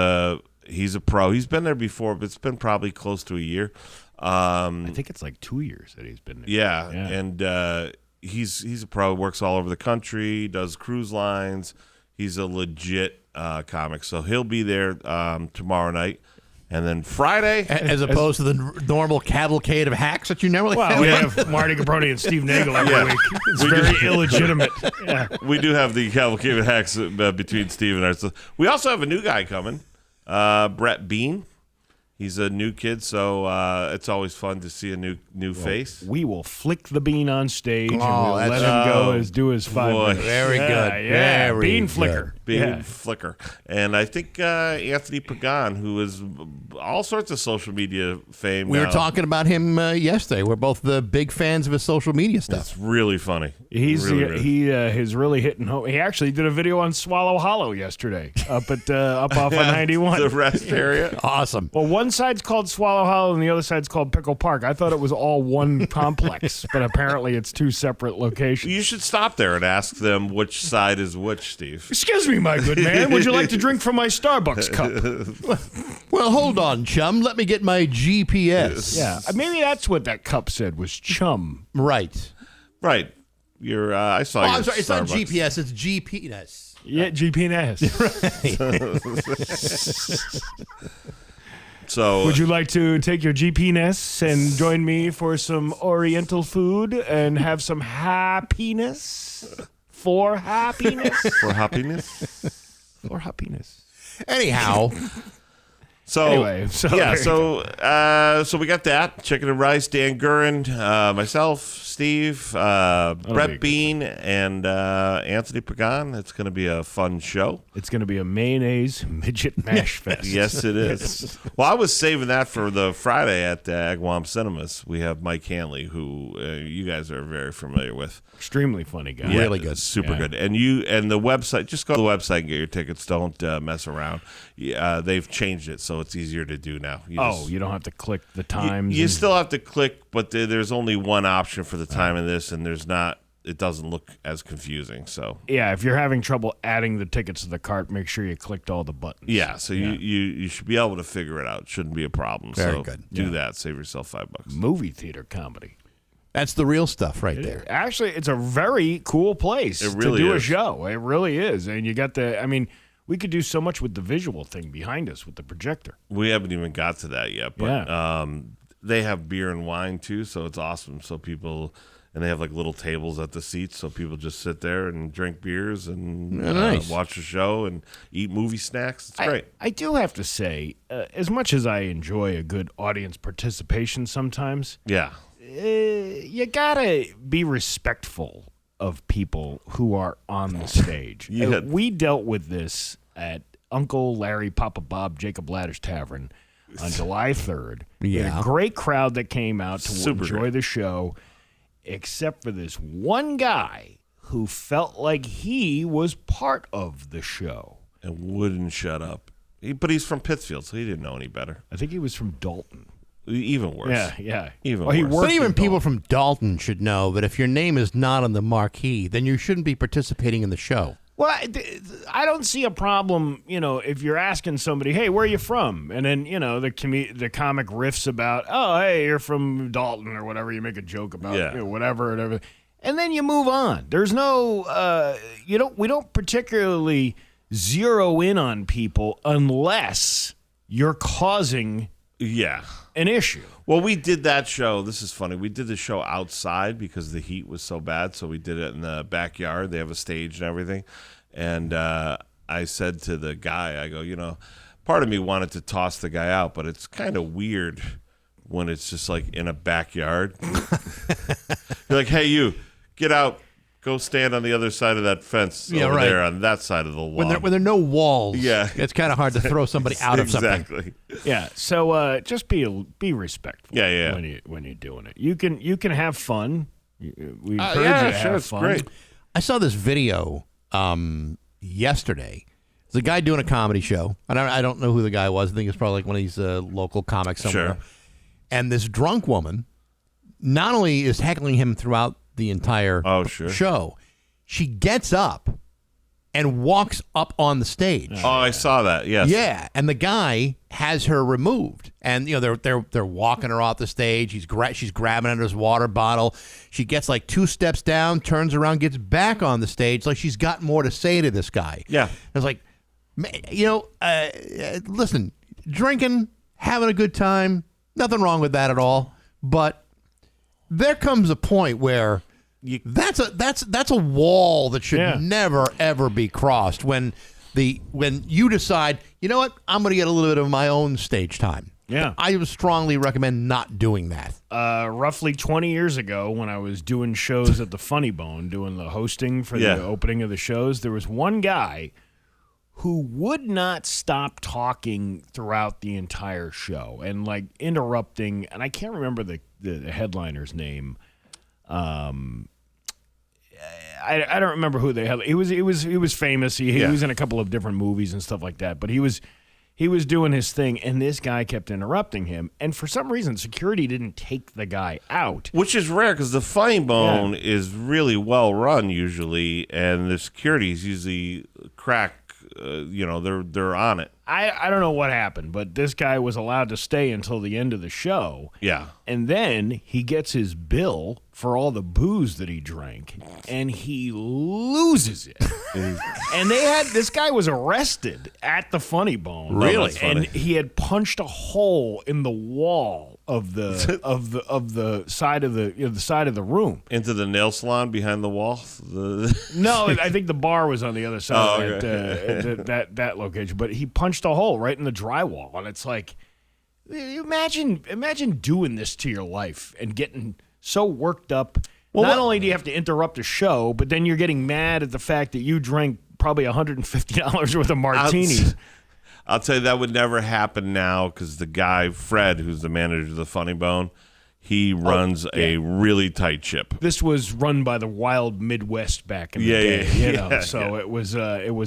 he's a pro. He's been there before, but it's been probably close to a year. I think it's like 2 years that he's been there. Yeah. And he's a pro. Works all over the country. Does cruise lines. He's a legit comic. So he'll be there tomorrow night. And then Friday, as opposed to the normal cavalcade of hacks that you normally have. We have Marty Caproni and Steve Nagle every week. It's very illegitimate. Yeah. We do have the cavalcade of hacks between Steve and us. We also have a new guy coming, Brett Bean. He's a new kid, so it's always fun to see a new face. We will flick the bean on stage and we'll that's- let him do his 5 boy. minutes. Very good. Yeah. Very Bean good. flicker. Big flicker. And I think Anthony Pagan, who is all sorts of social media fame We now. were talking about him yesterday. We're both the big fans of his social media stuff. It's really funny. He's really. he's really hitting home. He actually did a video on Swallow Hollow yesterday up off of 91. The rest area. Awesome. Well, one side's called Swallow Hollow and the other side's called Pickle Park. I thought it was all one complex, but apparently it's two separate locations. You should stop there and ask them which side is which, Steve. Excuse me, my good man. Would you like to drink from my Starbucks cup? Well, hold on, chum. Let me get my GPS. Yeah, maybe that's what that cup said was chum. Right. Right. I saw Oh, your I'm sorry. It's not Starbucks. GPS. It's GPS. Yeah, GP&S. So Would you like to take your GP&S and join me for some Oriental food and have some happiness? For happiness? for happiness? For happiness. Anyhow, So Anyway, so yeah, there you so we got that chicken and rice. Dan Gurin, myself, Steve, be a Brett good Bean, and Anthony Pagan. It's going to be a fun show. It's going to be a mayonnaise midget mash fest. Yes, it is. Well, I was saving that for the Friday at Agawam Cinemas. We have Mike Hanley, who you guys are very familiar with. Extremely funny guy. Really good. Super Yeah. good. And the website, just go to the website and get your tickets. Don't mess around. They've changed it, so it's easier to do now. You don't have to click the times. You and- still have to click, but there's only one option for the time in this, and it doesn't look as confusing. So Yeah, if you're having trouble adding the tickets to the cart, make sure you clicked all the buttons. yeah, so you should be able to figure it out. Shouldn't be a problem. Very so good. Do that. Save yourself $5. Movie theater comedy. that's the real stuff right there. Actually, it's a very cool place It really to do a is. show. It really is. And you got we could do so much with the visual thing behind us with the projector. We haven't even got to that yet, but they have beer and wine too, so it's awesome. So and they have like little tables at the seats, so people just sit there and drink beers and Nice. watch the show and eat movie snacks. It's great. I do have to say, as much as I enjoy a good audience participation sometimes, Yeah. you gotta be respectful of people who are on the stage. Yeah. We dealt with this at Uncle Larry, Papa Bob, Jacob Ladder's Tavern on July 3rd. We had Yeah. a great crowd that came out to Super enjoy great. the show, except for this one guy who felt like he was part of the show. And wouldn't shut up. But he's from Pittsfield, so he didn't know any better. I think he was from Dalton. Even worse. Yeah. Even Well, he worse. worked But even in people Dalton. from Dalton should know that if your name is not on the marquee, then you shouldn't be participating in the show. Well, I don't see a problem, if you're asking somebody, hey, where are you from? And then, the comic riffs about, oh, hey, you're from Dalton or whatever. You make a joke about whatever. And then you move on. There's no, we don't particularly zero in on people unless you're causing Yeah. an issue. Well, we did that show. This is funny. We did the show outside because the heat was so bad. So we did it in the backyard. They have a stage and everything. And I said to the guy, I go, part of me wanted to toss the guy out, but it's kind of weird when it's just like in a backyard. You're like, hey, you, get out. Go stand on the other side of that fence over there on that side of the lawn. When there are no walls, yeah, it's kind of hard to throw somebody out of something. Exactly. Yeah. So just be respectful. Yeah. When you're doing it, you can have fun. We encourage you to have fun. Great. I saw this video yesterday. There's a guy doing a comedy show. I don't know who the guy was. I think it's probably like one of these local comics somewhere. Sure. And this drunk woman not only is heckling him throughout the entire show, she gets up and walks up on the stage. Oh, I saw that. Yes. Yeah, and the guy has her removed, and they're walking her off the stage. She's grabbing under his water bottle. She gets like 2 steps down, turns around, gets back on the stage, like she's got more to say to this guy. Yeah, it's like, listen, drinking, having a good time, nothing wrong with that at all, but there comes a point where that's a wall that should never ever be crossed when you decide, you know what, I'm going to get a little bit of my own stage time. Yeah. I would strongly recommend not doing that. Roughly 20 years ago, when I was doing shows at the Funny Bone, doing the hosting for the opening of the shows, there was one guy who would not stop talking throughout the entire show and like interrupting, and I can't remember the headliner's name. I don't remember who the hell he was famous. He was in a couple of different movies and stuff like that. But he was doing his thing, and this guy kept interrupting him. And for some reason, security didn't take the guy out, which is rare because the Funny Bone is really well run usually, and the security is usually crack. They're on it. I don't know what happened, but this guy was allowed to stay until the end of the show. Yeah. And then he gets his bill for all the booze that he drank, and he loses it. And this guy was arrested at the Funny Bone. Really? And he had punched a hole in the wall of the of the side of the side of the room into the nail salon behind the wall. No, I think the bar was on the other side of that location. But he punched a hole right in the drywall, and it's like, imagine doing this to your life and getting so worked up. Well, not only do you have to interrupt a show, but then you're getting mad at the fact that you drank probably $150 worth of martinis. I'll tell you, that would never happen now because the guy, Fred, who's the manager of the Funny Bone, he runs a really tight ship. This was run by the wild Midwest back in the day, so it was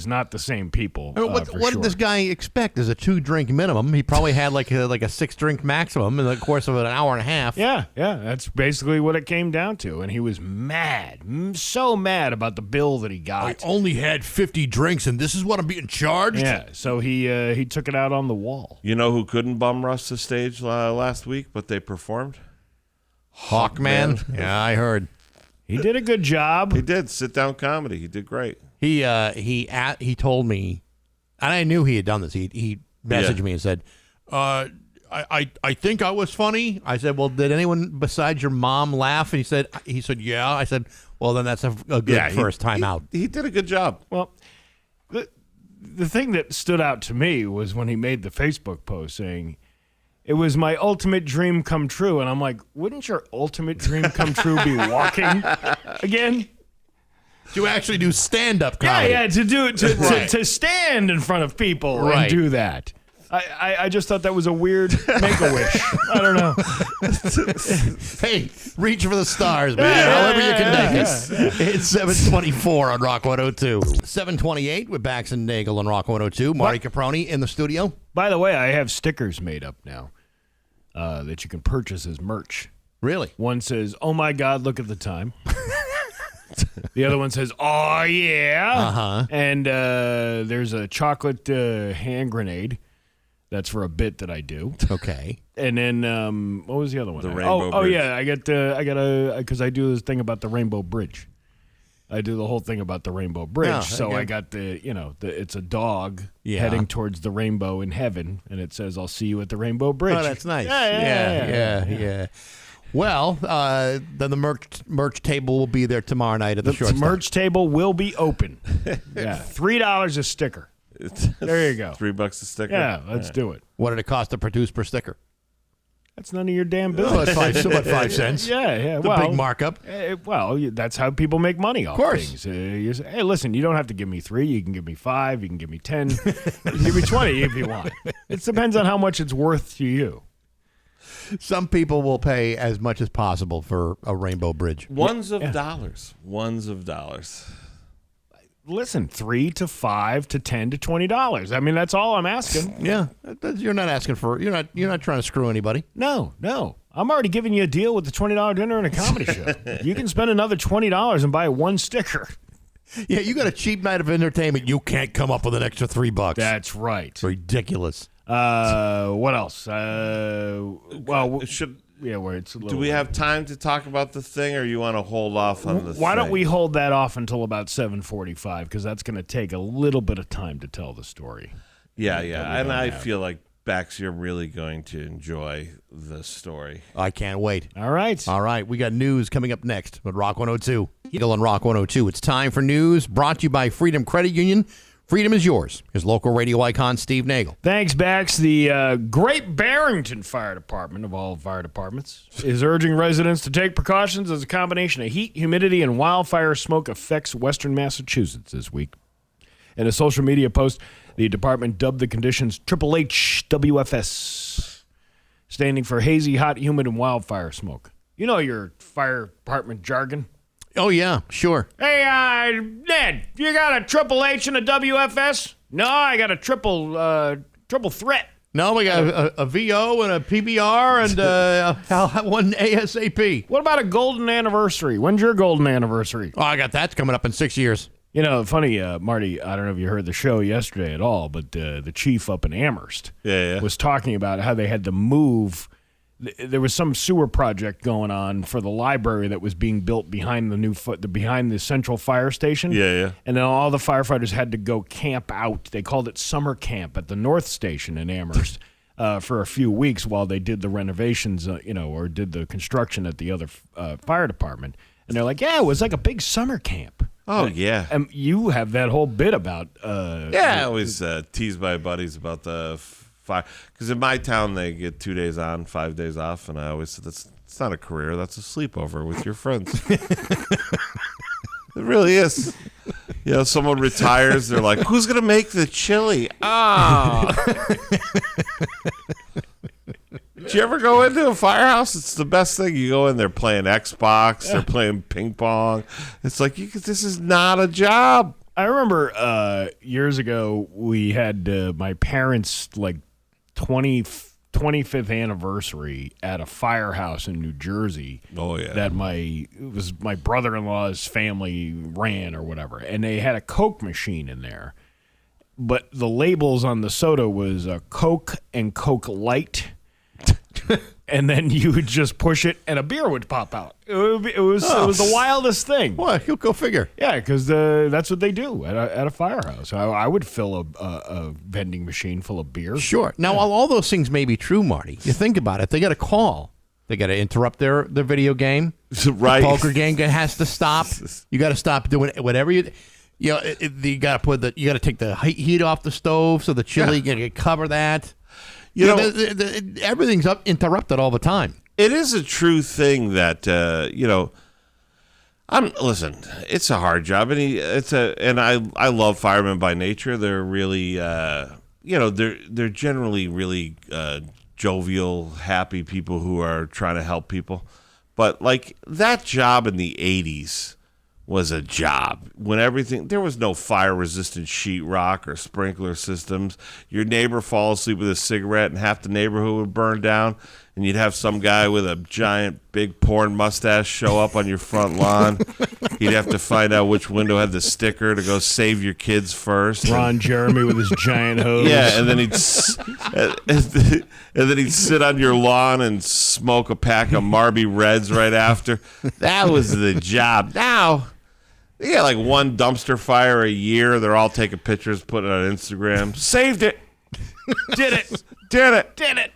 not the same people. What did this guy expect? As a 2-drink minimum, he probably had like a 6-drink maximum in the course of an hour and a half. Yeah, that's basically what it came down to, and he was mad, so mad about the bill that he got. I only had 50 drinks, and this is what I'm being charged. Yeah, so he took it out on the wall. You know who couldn't bum rush the stage last week, but they performed? Hawkman? Yeah, I heard. He did a good job. He did. Sit-down comedy. He did great. He told me, and I knew he had done this. He messaged me and said, I think I was funny. I said, well, did anyone besides your mom laugh? And he said, yeah. I said, well, then that's a good first time out. He did a good job. Well, the thing that stood out to me was when he made the Facebook post saying, it was my ultimate dream come true. And I'm like, wouldn't your ultimate dream come true be walking again? To actually do stand-up comedy. Yeah, to stand in front of people and do that. I just thought that was a weird make-a-wish. I don't know. Hey, reach for the stars, man. However you can make it. It's 7:24 on Rock 102. 7:28 with Bax and Nagle on Rock 102. Marty Caproni in the studio. By the way, I have stickers made up now that you can purchase as merch. Really? One says, oh, my God, look at the time. The other one says, oh, yeah. Uh-huh. And there's a chocolate hand grenade. That's for a bit that I do. Okay. And then what was the other one? The Rainbow Bridge. Oh yeah, I got because I do this thing about the Rainbow Bridge. I do the whole thing about the Rainbow Bridge. I got it's a dog heading towards the rainbow in heaven, and it says, "I'll see you at the Rainbow Bridge." Oh, that's nice. Yeah. Well, then the merch table will be there tomorrow night at the short. The merch table will be open. Yeah, $3 a sticker. There you go. $3 a sticker. Yeah, let's do it. What did it cost to produce per sticker? That's none of your damn Oh, business. that's about 5 cents. Yeah. The big markup. That's how people make money off course. things. You say, hey, listen, you don't have to give me 3. You can give me 5. You can give me 10. You can give me 20 if you want. It depends on how much it's worth to you. Some people will pay as much as possible for a rainbow bridge. Ones of dollars. Listen, $3 to $5 to $10 to $20. I mean, that's all I'm asking. Yeah, you're not asking for. You're not trying to screw anybody. No. I'm already giving you a deal with the $20 dinner and a comedy show. You can spend another $20 and buy 1 sticker. Yeah, you got a cheap night of entertainment. You can't come up with an extra $3. That's right. Ridiculous. What else? Where it's a little. Do we have time to talk about the thing, or you want to hold off on the Why don't thing? we hold that off until about 7:45? Because that's going to take a little bit of time to tell the story. Yeah. And I feel like, Bax, you're really going to enjoy the story. I can't wait. All right. We got news coming up next with Rock 102. Eagle on Rock 102. It's time for news brought to you by Freedom Credit Union. Freedom is yours. His local radio icon, Steve Nagle. Thanks, Bax. The Great Barrington Fire Department, of all fire departments, is urging residents to take precautions as a combination of heat, humidity, and wildfire smoke affects western Massachusetts this week. In a social media post, the department dubbed the conditions Triple HWFS, standing for hazy, hot, humid, and wildfire smoke. You know your fire department jargon. Oh, yeah, sure. Hey, Ned, you got a Triple H and a WFS? No, I got a triple threat. No, we got a VO and a PBR and one ASAP. What about a golden anniversary? When's your golden anniversary? Oh, I got that coming up in 6 years. You know, funny, Marty, I don't know if you heard the show yesterday at all, but the chief up in Amherst was talking about how they had to move. There was some sewer project going on for the library that was being built behind behind the central fire station. Yeah. And then all the firefighters had to go camp out. They called it summer camp at the North Station in Amherst for a few weeks while they did the renovations, or did the construction at the other fire department. And they're like, yeah, it was like a big summer camp. Oh, yeah. And you have that whole bit about... I always tease my buddies about the fire. Because in my town, they get 2 days on, 5 days off. And I always said, it's not a career. That's a sleepover with your friends. It really is. Someone retires. They're like, who's going to make the chili? Did you ever go into a firehouse? It's the best thing. You go in, they're playing Xbox, they're playing ping pong. It's like, this is not a job. I remember years ago, we had my parents' 25th anniversary at a firehouse in New Jersey. Oh, yeah. That it was my brother-in-law's family ran or whatever. And they had a Coke machine in there. But the labels on the soda was Coke and Coke Light. And then you would just push it, and a beer would pop out. It was the wildest thing. What? You'll go figure. Yeah, because that's what they do at a firehouse. I would fill a vending machine full of beer. Sure. Now, while all those things may be true, Marty, you think about it. They got a call. They got to interrupt their video game. Right. The poker game has to stop. You got to stop doing whatever you. You got to take the heat off the stove so the chili you got to cover that. Everything's interrupted all the time. It is a true thing that listen. It's a hard job, and I love firemen by nature. They're really they're generally really jovial, happy people who are trying to help people. But like that job in the 80s was a job when there was no fire-resistant sheetrock or sprinkler systems. Your neighbor falls asleep with a cigarette and half the neighborhood would burn down, and you'd have some guy with a giant big porn mustache show up on your front lawn. He'd have to find out which window had the sticker to go save your kids first. Ron Jeremy with his giant hose. Yeah, and then he'd sit on your lawn and smoke a pack of Marby Reds right after. That was the job. Now, they got like one dumpster fire a year. They're all taking pictures, putting it on Instagram. Saved it. Did it. Did it.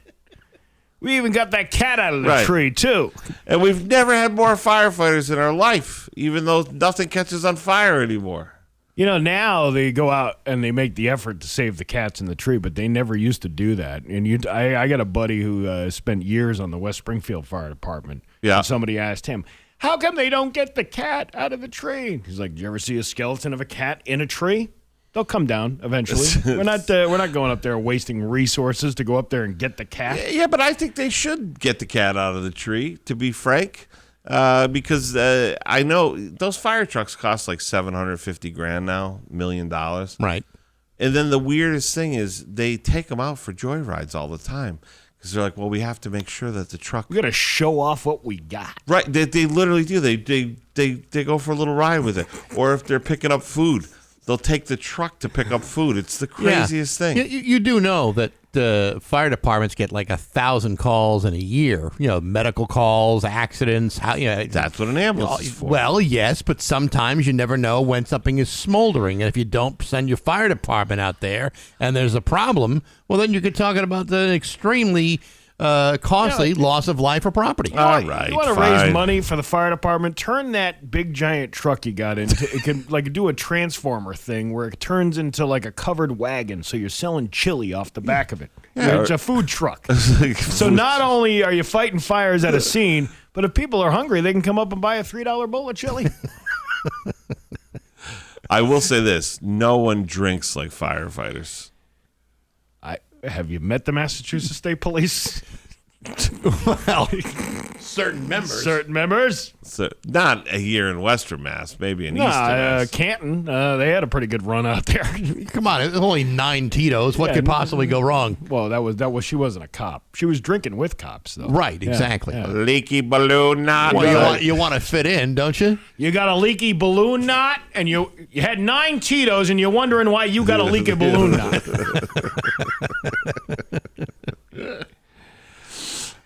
We even got that cat out of the tree, too. And we've never had more firefighters in our life, even though nothing catches on fire anymore. Now they go out and they make the effort to save the cats in the tree, but they never used to do that. And I got a buddy who spent years on the West Springfield Fire Department. Yeah. And somebody asked him, how come they don't get the cat out of the tree? He's like, did you ever see a skeleton of a cat in a tree? They'll come down eventually. We're not going up there wasting resources to go up there and get the cat. Yeah, but I think they should get the cat out of the tree, to be frank. Because I know those fire trucks cost like $750,000 now, $1 million. Right. And then the weirdest thing is they take them out for joyrides all the time because they're like, well, we have to make sure that the truck. We got to show off what we got. Right. They literally do. They go for a little ride with it. Or if they're picking up food, they'll take the truck to pick up food. It's the craziest thing. You do know that the fire departments get like 1,000 calls in a year. Medical calls, accidents. That's what an ambulance is for. Well, yes, but sometimes you never know when something is smoldering. And if you don't send your fire department out there and there's a problem, well, then you could talk about the extremely costly loss of life or property. All right, you want to raise money for the fire department? Turn that big giant truck you got into. It can do a transformer thing where it turns into like a covered wagon, so you're selling chili off the back of it. Yeah. It's a food truck. So not only are you fighting fires at a scene, but if people are hungry, they can come up and buy a $3 bowl of chili. I will say this: no one drinks like firefighters. Have you met the Massachusetts State Police? Well, certain members. So, not here in Western Mass, maybe in Eastern Mass. Canton, they had a pretty good run out there. Come on, it's only 9 Tito's. What could possibly go wrong? Well, that was she wasn't a cop. She was drinking with cops, though. Right, exactly. Yeah. Leaky balloon knot. Well, you want to fit in, don't you? You got a leaky balloon knot, and you had 9 Tito's, and you're wondering why you got a leaky balloon knot.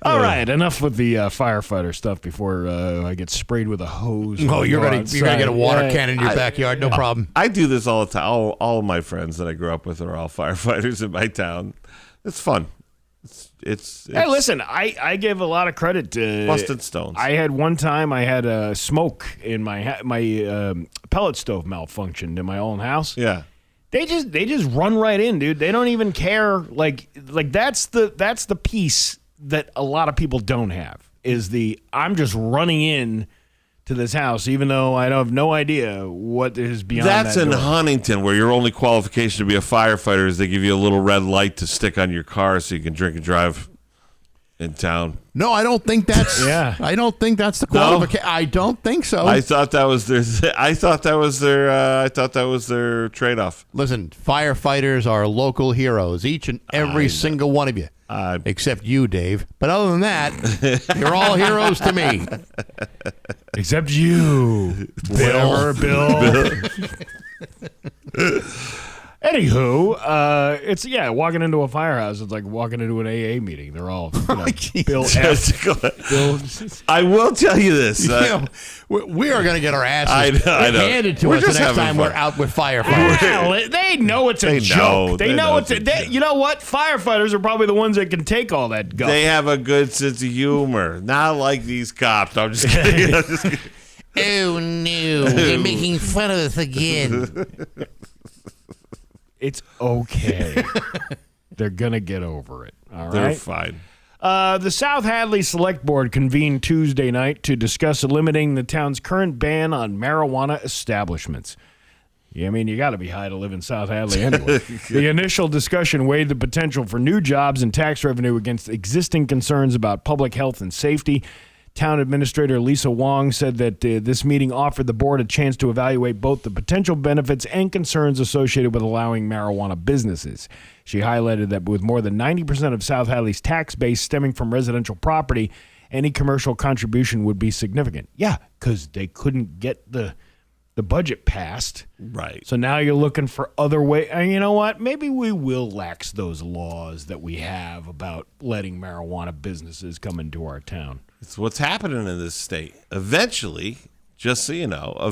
All right, enough with the firefighter stuff before I get sprayed with a hose. Oh, you're going to get a water cannon in your backyard, no problem. I do this all the time. All of my friends that I grew up with are all firefighters in my town. It's fun. It's hey, listen, I give a lot of credit to busted stones. I had one time I had a smoke in my pellet stove malfunctioned in my own house. Yeah. They just run right in, dude. They don't even care. Like that's the piece that a lot of people don't have is I'm just running in to this house, even though I have no idea what is beyond That's that in door. Huntington, where your only qualification to be a firefighter is they give you a little red light to stick on your car so you can drink and drive in town. No, I don't think that's. Yeah. I don't think that's the qualification. I don't think so. I thought that was their. I thought that was their trade-off. Listen, firefighters are local heroes, each and every single one of you. Except you, Dave. But other than that, you're all heroes to me. Except you, Bill. Anywho, it's walking into a firehouse. It's like walking into an AA meeting. They're all Bill F. Bill. I will tell you this. We are going to get our asses handed to us the next time we're out with firefighters. Well, they know it's a joke. They know it's you know what? Firefighters are probably the ones that can take all that guff. They have a good sense of humor. Not like these cops. I'm just kidding. Oh, no. They're making fun of us again. It's okay. They're going to get over it. All right? They're fine. The South Hadley Select Board convened Tuesday night to discuss eliminating the town's current ban on marijuana establishments. Yeah, I mean, you got to be high to live in South Hadley anyway. The initial discussion weighed the potential for new jobs and tax revenue against existing concerns about public health and safety. Town Administrator Lisa Wong said that this meeting offered the board a chance to evaluate both the potential benefits and concerns associated with allowing marijuana businesses. She highlighted that with more than 90% of South Hadley's tax base stemming from residential property, any commercial contribution would be significant. Yeah, because they couldn't get the budget passed. Right. So now you're looking for other ways. And you know what? Maybe we will lax those laws that we have about letting marijuana businesses come into our town. It's what's happening in this state. Eventually, just so you know, I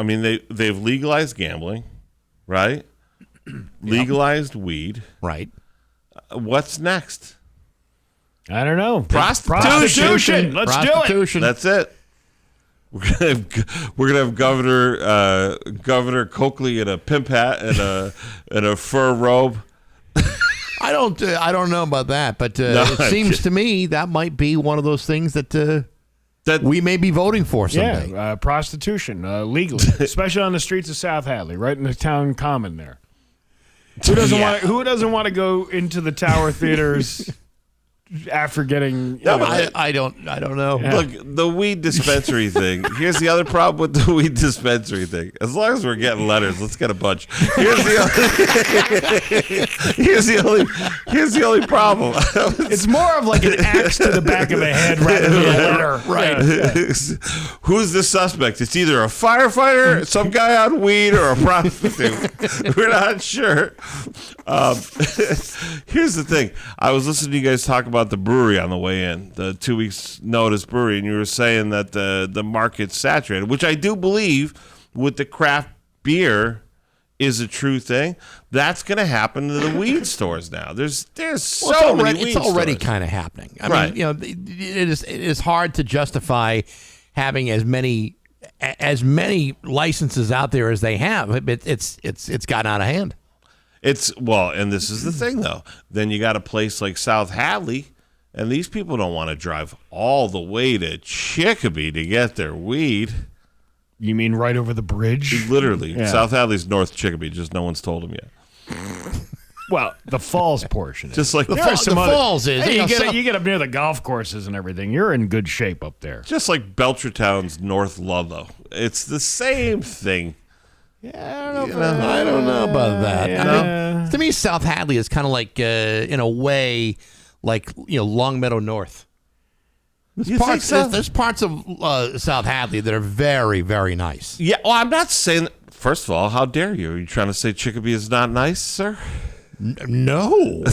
mean, they've legalized gambling, right? Legalized weed. Right. What's next? I don't know. Prostitution. Let's do it. That's it. We're gonna have Governor Coakley in a pimp hat and a fur robe. I don't know about that, but it seems to me that might be one of those things that we may be voting for someday. Yeah, prostitution legally, especially on the streets of South Hadley, right in the town common there. Who doesn't want to go into the Tower theaters after getting? I don't know. Yeah. Look, the weed dispensary thing. Here's the other problem with the weed dispensary thing. As long as we're getting letters, let's get a bunch. Here's the only problem. It's more of like an axe to the back of a head rather than a letter. Right. Who's the suspect? It's either a firefighter, some guy on weed, or a prostitute. We're not sure. Here's the thing. I was listening to you guys talk about the brewery on the way in, the 2 weeks notice brewery, and you were saying that the market's saturated, which I do believe with the craft beer is a true thing. That's going to happen to the weed stores now. There's so many weed stores. It's already kind of happening. I mean, it is hard to justify having as many licenses out there as they have. It's gotten out of hand. And this is the thing though. Then you got a place like South Hadley, and these people don't want to drive all the way to Chicopee to get their weed. You mean right over the bridge? Literally. Yeah. South Hadley's North Chicopee, just no one's told them yet. Well, the falls portion. Just like The falls is. Hey, you get up near the golf courses and everything. You're in good shape up there. Just like Belchertown's North Ludlow. It's the same thing. Yeah, I don't know about that. Yeah. I mean, to me, South Hadley is kind of like, in a way, like Long Meadow North. There's parts of South Hadley that are very, very nice. Yeah, well, I'm not saying. First of all, how dare you? Are you trying to say Chicopee is not nice, sir? No.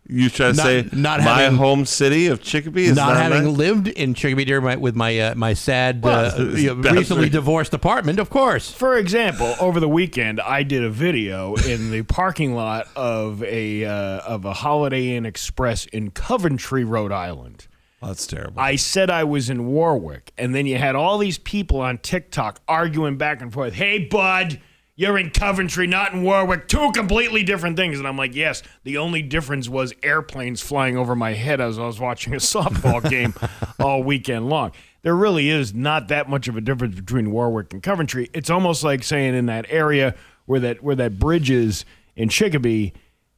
You trying to say my home city of Chicopee is not having nice? lived in Chicopee with my sad, recently divorced apartment, of course. For example, over the weekend, I did a video in the parking lot of a Holiday Inn Express in Coventry, Rhode Island. Oh, that's terrible. I said I was in Warwick, and then you had all these people on TikTok arguing back and forth. Hey, bud, you're in Coventry, not in Warwick. Two completely different things. And I'm like, yes, the only difference was airplanes flying over my head as I was watching a softball game all weekend long. There really is not that much of a difference between Warwick and Coventry. It's almost like saying in that area where that bridge is in Chicopee,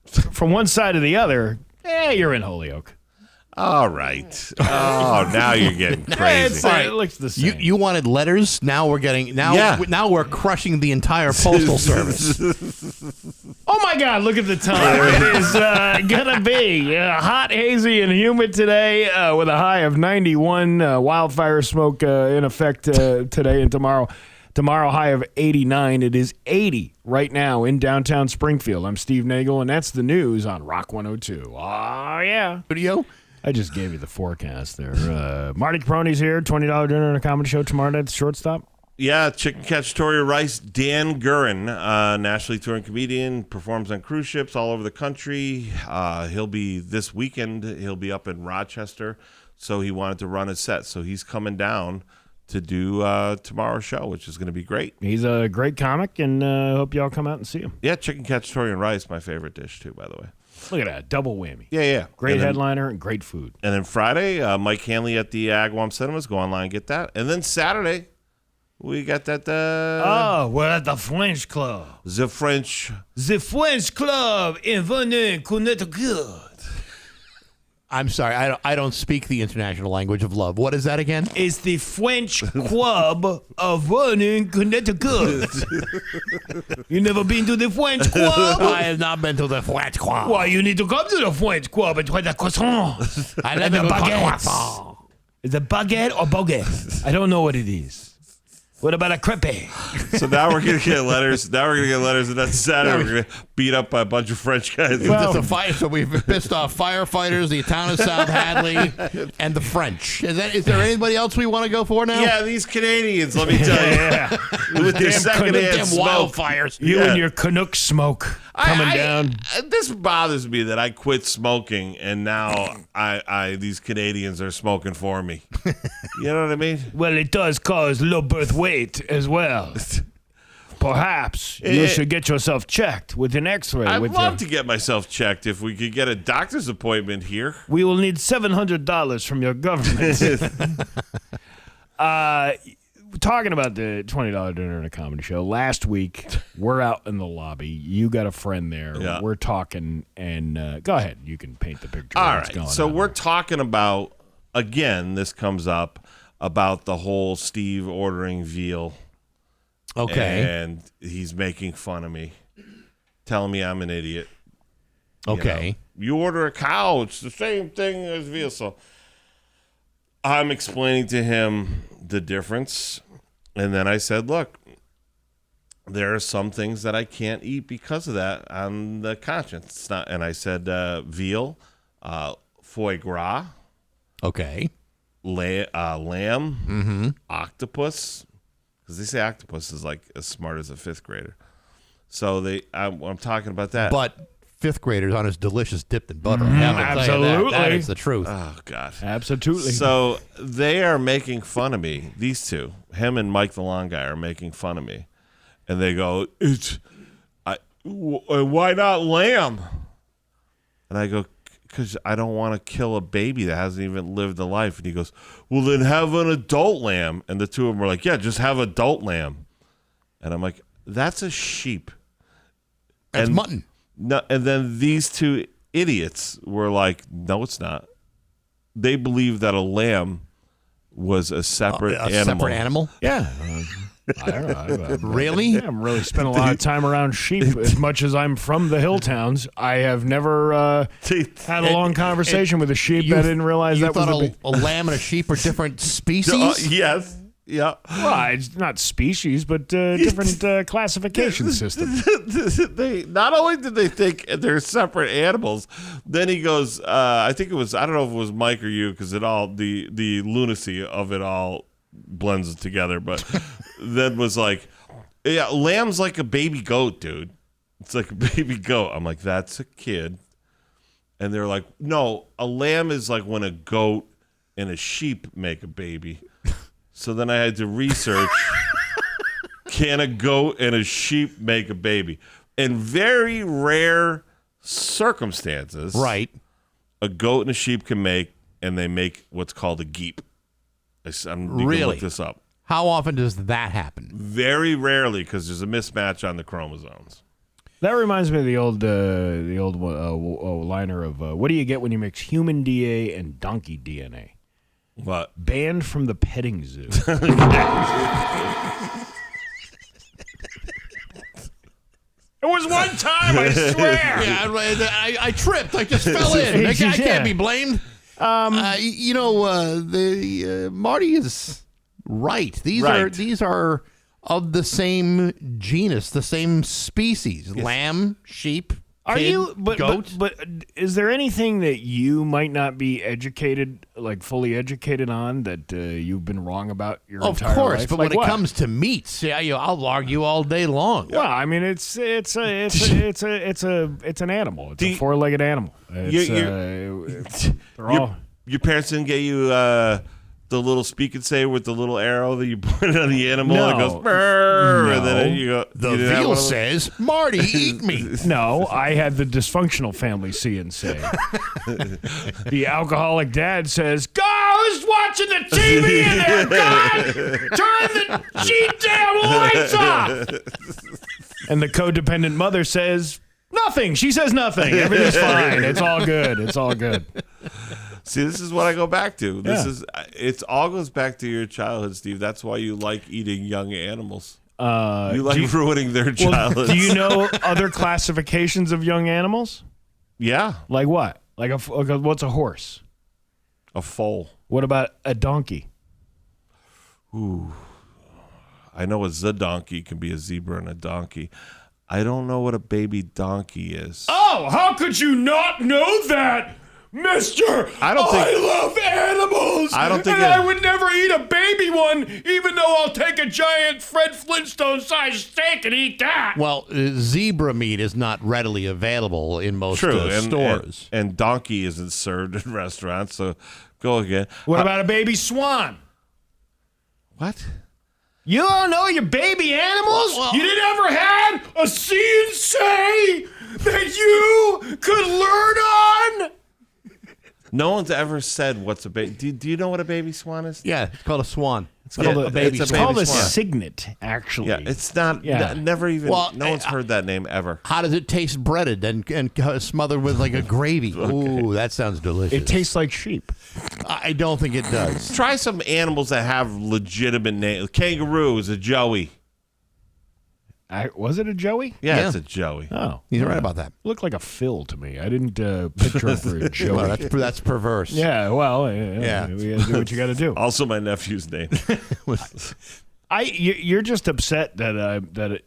from one side to the other, you're in Holyoke. All right. Oh, now you're getting crazy. It looks the same. You wanted letters. Now we're getting now we're crushing the entire postal service. Oh my God! Look at the time. It is gonna be hot, hazy, and humid today, with a high of 91. Wildfire smoke in effect today and tomorrow. Tomorrow, high of 89. It is 80 right now in downtown Springfield. I'm Steve Nagle, and that's the news on Rock 102. Oh yeah. Video. I just gave you the forecast there. Marty Caproni's here. $20 dinner and a comedy show tomorrow night at the Shortstop. Yeah, Chicken Cacciatore Rice. Dan Gurin, nationally touring comedian, performs on cruise ships all over the country. He'll be this weekend. He'll be up in Rochester, so he wanted to run his set. So he's coming down to do tomorrow's show, which is going to be great. He's a great comic, and hope y'all come out and see him. Yeah, Chicken Cacciatore and Rice, my favorite dish too, by the way. Look at that, double whammy. Yeah. Great headliner and great food. And then Friday, Mike Hanley at the Agawam Cinemas. Go online and get that. And then Saturday, we got that. We're at the French Club. The French Club in Vernon, Connecticut. I'm sorry, I don't speak the international language of love. What is that again? It's the French Club of Vernon, Connecticut. You never been to the French Club? I have not been to the French Club. Well, you need to come to the French Club and try the croissant. I never the go baguette. croissant. Is it baguette or baguette? I don't know what it is. What about a crepe? So now we're gonna get letters. And then Saturday we're gonna beat up by a bunch of French guys. So we've pissed off firefighters, the town of South Hadley, and the French. Is there anybody else we want to go for now? Yeah, these Canadians. Let me tell you, with their secondhand smoke. wildfires. You and your Canuck smoke coming down. This bothers me that I quit smoking and now these Canadians are smoking for me. You know what I mean? Well, it does cause low birth weight as well. Perhaps you should get yourself checked with an X-ray. I'd love to get myself checked if we could get a doctor's appointment here. We will need $700 from your government. Talking about the $20 dinner at a comedy show. Last week, we're out in the lobby. You got a friend there. Yeah. We're talking, and go ahead. You can paint the picture. All of what's right. going So on. we're talking about, again, this comes up about the whole Steve ordering veal. Okay. And he's making fun of me, telling me I'm an idiot. Okay. You order a cow, it's the same thing as veal. So I'm explaining to him the difference. And then I said, look, there are some things that I can't eat because of that on the conscience. It's not, and I said veal, foie gras. Okay. Lamb, octopus, because they say octopus is like as smart as a fifth grader. So I'm talking about that. But fifth graders aren't as delicious dipped in butter. I have to tell you Absolutely. that is the truth. Oh, God. Absolutely. So they are making fun of me. These two, him and Mike the Long Guy, are making fun of me. And they go, why not lamb? And I go, because I don't want to kill a baby that hasn't even lived a life. And he goes, well, then have an adult lamb. And the two of them were like, yeah, just have adult lamb. And I'm like, that's a sheep. That's mutton. No, and then these two idiots were like, no, it's not. They believe that a lamb was a separate animal. Separate animal? Yeah. I don't know. Really? Yeah, I'm really spent a lot of time around sheep. As much as I'm from the hill towns, I have never had a long conversation with a sheep. I didn't realize that was a lamb and a sheep are different species? Yes. Yeah. Well, it's not species, but different classification system. They not only did they think they're separate animals, then he goes, I think it was, I don't know if it was Mike or you, because it all the lunacy of it all blends together, but then was like, yeah, lamb's like a baby goat, dude. It's like a baby goat. I'm like, that's a kid. And they're like, no, a lamb is like when a goat and a sheep make a baby. So then I had to research, can a goat and a sheep make a baby? In very rare circumstances, Right. a goat and a sheep can make, and they make what's called a geep. You can look this up. How often does that happen? Very rarely, because there's a mismatch on the chromosomes. That reminds me of the old liner of what do you get when you mix human DNA and donkey DNA? What? Banned from the petting zoo. It was one time, I swear. Yeah, I tripped. I just fell in. I can't be blamed. Marty is right. These are of the same genus, the same species. Yes. Lamb, sheep, goat. But is there anything that you might not be educated, like fully educated on, that you've been wrong about your entire life? Of course, but when it comes to meats, I'll argue all day long. Well, I mean, it's an animal. It's a four-legged animal. Your parents didn't get you the little speak and say with the little arrow that you put on the animal and it goes brrr, and then you go. The veal says, "Marty, eat me." No, I had the dysfunctional family see and say. The alcoholic dad says, "Go, who's watching the TV in there? God, turn the damn lights off." And the codependent mother says, "Nothing." She says nothing. Everything's fine. It's all good. It's all good. See, this is what I go back to. It all goes back to your childhood, Steve. That's why you like eating young animals. You like ruining their childhood. Do you know other classifications of young animals? Yeah. Like what? Like what's a horse? A foal. What about a donkey? Ooh. I know a donkey can be a zebra and a donkey. I don't know what a baby donkey is. Oh, how could you not know that? Mister, I love animals, I would never eat a baby one, even though I'll take a giant Fred Flintstone-sized steak and eat that. Well, zebra meat is not readily available in most stores. And donkey isn't served in restaurants, so go again. What about a baby swan? What? You don't know your baby animals? You never had a see and say that you could learn on? No one's ever said what's a baby. Do you know what a baby swan is? Yeah, it's called a swan. It's called a baby it's swan. It's called a swan. cygnet, actually. Yeah, it's not. Never even. No one's heard that name ever. How does it taste breaded and smothered with like a gravy? Okay. Ooh, that sounds delicious. It tastes like sheep. I don't think it does. Try some animals that have legitimate names. Kangaroo is a joey. Was it a joey? Yeah, it's a joey. Oh, he's right about that. Looked like a Phil to me. I didn't picture it for a joey. Well, that's perverse. Yeah, well, yeah. You gotta do what you got to do. Also, my nephew's name. You're just upset that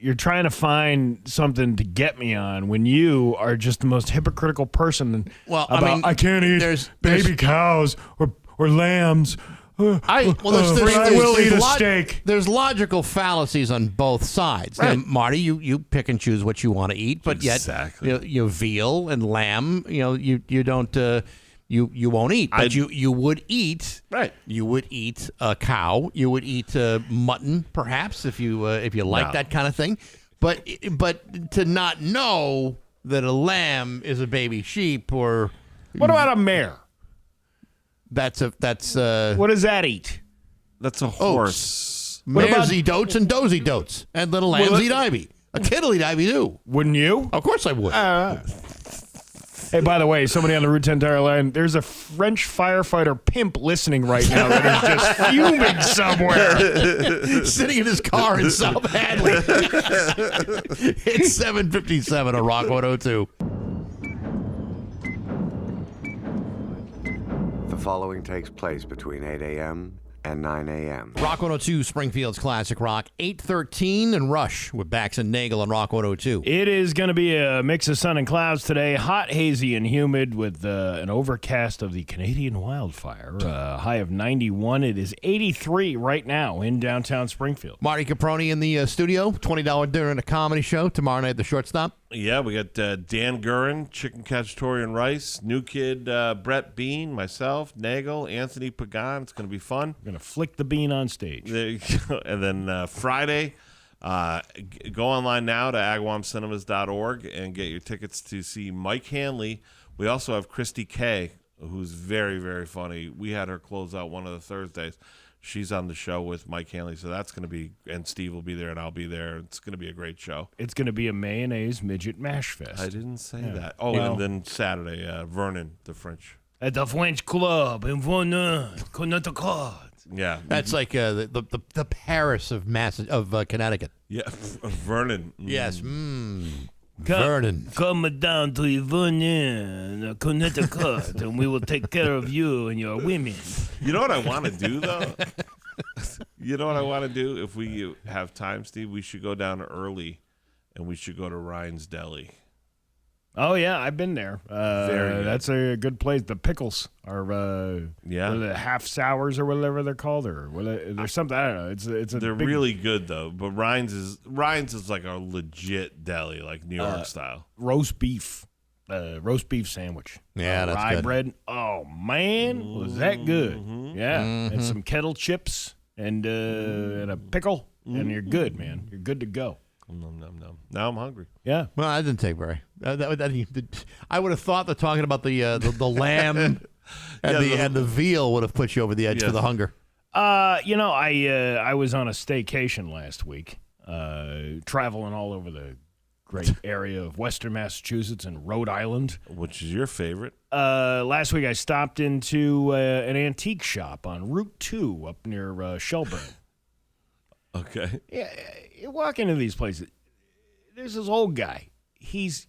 you're trying to find something to get me on when you are just the most hypocritical person. Well, I can't eat baby cows or lambs. I will eat a steak. There's logical fallacies on both sides. Right. Now, Marty, you pick and choose what you want to eat, but yet you veal and lamb, you don't you won't eat, but you would eat. Right. You would eat a cow. You would eat mutton, perhaps, if you like that kind of thing. But to not know that a lamb is a baby sheep or what about a mare? That's what does that eat? That's a horse. Mares eat oats and does eat oats, and little lambs eat ivy. A kid will eat ivy too. Wouldn't you? Of course I would. Hey, by the way, somebody on the Route 10 Tire line, there's a French firefighter pimp listening right now that is just fuming somewhere. Sitting in his car in South Hadley. It's 7:57 on Rock 102. The following takes place between 8 a.m. and 9 a.m. Rock 102, Springfield's Classic Rock, 8:13 and Rush with Bax and Nagle on Rock 102. It is going to be a mix of sun and clouds today, hot, hazy, and humid with an overcast of the Canadian wildfire. High of 91. It is 83 right now in downtown Springfield. Marty Caproni in the studio, $20 dinner and a comedy show tomorrow night at the Shortstop. Yeah, we got Dan Gurin, Chicken Cacciatore and Rice, new kid Brett Bean, myself, Nagel, Anthony Pagan. It's going to be fun. We're going to flick the bean on stage. There you go. And then Friday, go online now to agawamcinemas.org and get your tickets to see Mike Hanley. We also have Christy Kay, who's very, very funny. We had her close out one of the Thursdays. She's on the show with Mike Hanley, so that's going to be, and Steve will be there, and I'll be there. It's going to be a great show. It's going to be a mayonnaise midget mash fest. I didn't say that. Oh, and then Saturday, Vernon, the French. At the French Club in Vernon, Connecticut. Yeah. That's like the Paris of Connecticut. Yeah, Vernon. Yes. Vernon. Come down to Vernon, Connecticut, and we will take care of you and your women. You know what I want to do, though? You know what I want to do? If we have time, Steve, we should go down early, and we should go to Ryan's Deli. Oh, yeah, I've been there. Very good. That's a good place. The pickles are the half sours or whatever they're called, or there's something, I don't know. They're really good though. But Ryan's is like a legit deli, like New York style. Roast beef sandwich. Yeah, that's rye good. bread. Oh man, was that good? Mm-hmm. Yeah, and some kettle chips and a pickle, and you're good, man. You're good to go. Nom. Now I'm hungry. Yeah. Well, I didn't take very. I would have thought that talking about the lamb and the veal would have put you over the edge for the hunger. I was on a staycation last week, traveling all over the great area of Western Massachusetts and Rhode Island. Which is your favorite? Last week I stopped into an antique shop on Route 2 up near Shelburne. Okay. Yeah, you walk into these places. There's this old guy. He's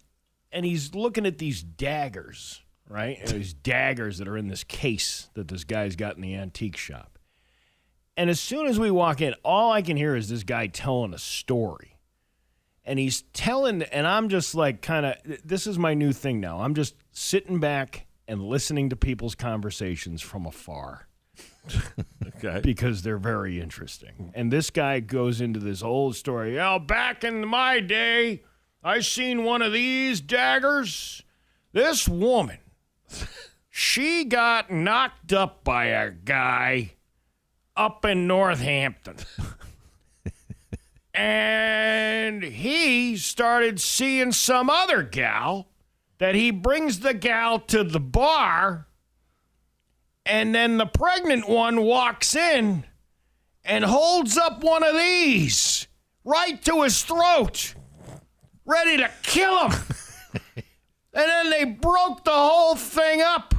looking at these daggers, right? And these daggers that are in this case that this guy's got in the antique shop. And as soon as we walk in, all I can hear is this guy telling a story. And he's telling, and I'm just like this is my new thing now. I'm just sitting back and listening to people's conversations from afar. Okay. Because they're very interesting. And this guy goes into this old story. Back in my day, I seen one of these daggers. This woman, she got knocked up by a guy up in Northampton. And he started seeing some other gal that he brings the gal to the bar. And then the pregnant one walks in and holds up one of these right to his throat, ready to kill him. And then they broke the whole thing up.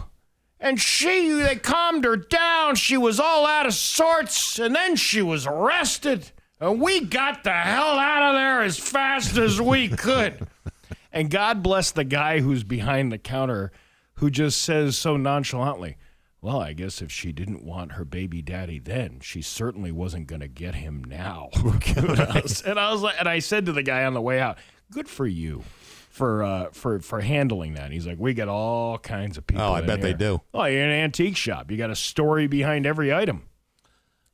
And they calmed her down. She was all out of sorts. And then she was arrested. And we got the hell out of there as fast as we could. And God bless the guy who's behind the counter who just says so nonchalantly, well, I guess if she didn't want her baby daddy then, she certainly wasn't going to get him now. And I said to the guy on the way out, good for you for handling that. And he's like, we got all kinds of people. Oh, I bet they do. Oh, you're in an antique shop. You got a story behind every item.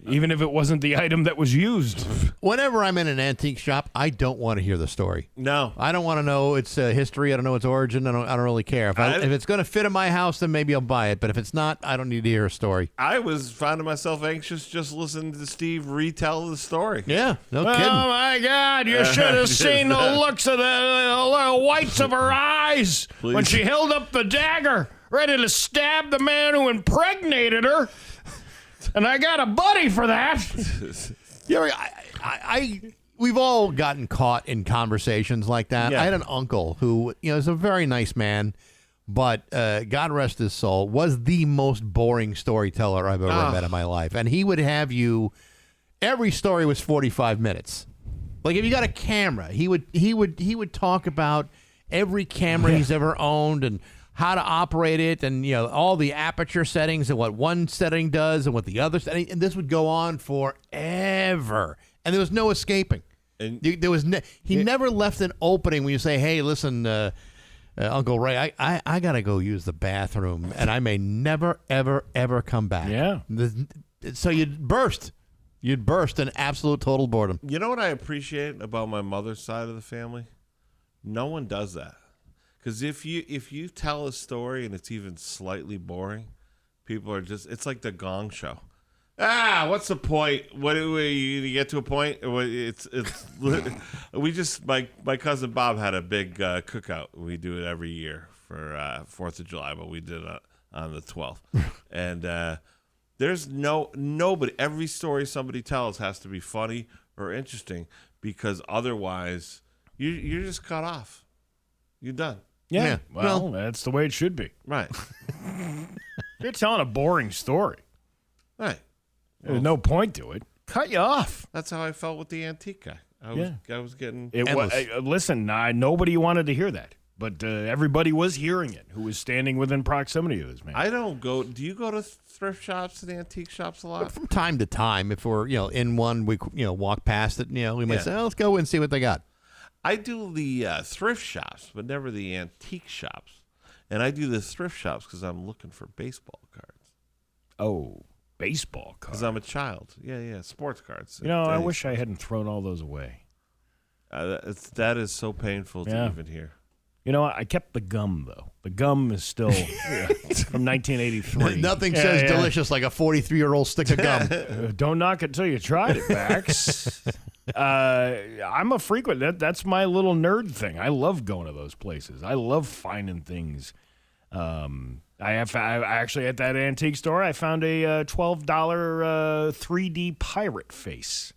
Even if it wasn't the item that was used. Whenever I'm in an antique shop, I don't want to hear the story. No. I don't want to know its history. I don't know its origin. I don't really care. If it's going to fit in my house, then maybe I'll buy it. But if it's not, I don't need to hear a story. I was finding myself anxious just listening to Steve retell the story. Yeah, no kidding. Oh, my God. You should have seen the looks of the little whites of her eyes when she held up the dagger, ready to stab the man who impregnated her. And I got a buddy for that. We've all gotten caught in conversations like that. Yeah. I had an uncle who, is a very nice man, but God rest his soul, was the most boring storyteller I've ever met in my life. And he would have you. Every story was 45 minutes. Like if you got a camera, he would talk about every camera he's ever owned and how to operate it, and all the aperture settings and what one setting does and what the other setting, and this would go on forever, and there was no escaping. And he never left an opening when you say, "Hey, listen, Uncle Ray, I gotta go use the bathroom, and I may never, ever, ever come back." Yeah. So you'd burst in absolute total boredom. You know what I appreciate about my mother's side of the family? No one does that. Because if you tell a story and it's even slightly boring, people are it's like the Gong Show. What's the point? What do you get to a point? It's my cousin Bob had a big cookout. We do it every year for 4th of July, but we did it on the 12th. And there's nobody. Every story somebody tells has to be funny or interesting, because otherwise you're just cut off. You're done. Yeah. Well, that's the way it should be. Right. You're telling a boring story. Right. There's no point to it. Cut you off. That's how I felt with the antique guy. I was getting listen, nobody wanted to hear that, but everybody was hearing it who was standing within proximity of this man. I don't go. Do you go to thrift shops and antique shops a lot? From time to time, if we're in one, we walk past it. We might say, let's go and see what they got. I do the thrift shops, but never the antique shops. And I do the thrift shops because I'm looking for baseball cards. Oh, baseball cards. Because I'm a child. Yeah, sports cards. I wish I hadn't thrown all those away. That is so painful to even hear. I kept the gum, though. The gum is still from 1983. Nothing says delicious like a 43-year-old stick of gum. Don't knock it till you tried it, Bax. I'm a frequent. That's my little nerd thing. I love going to those places. I love finding things. I actually at that antique store, I found a $12 3D pirate face.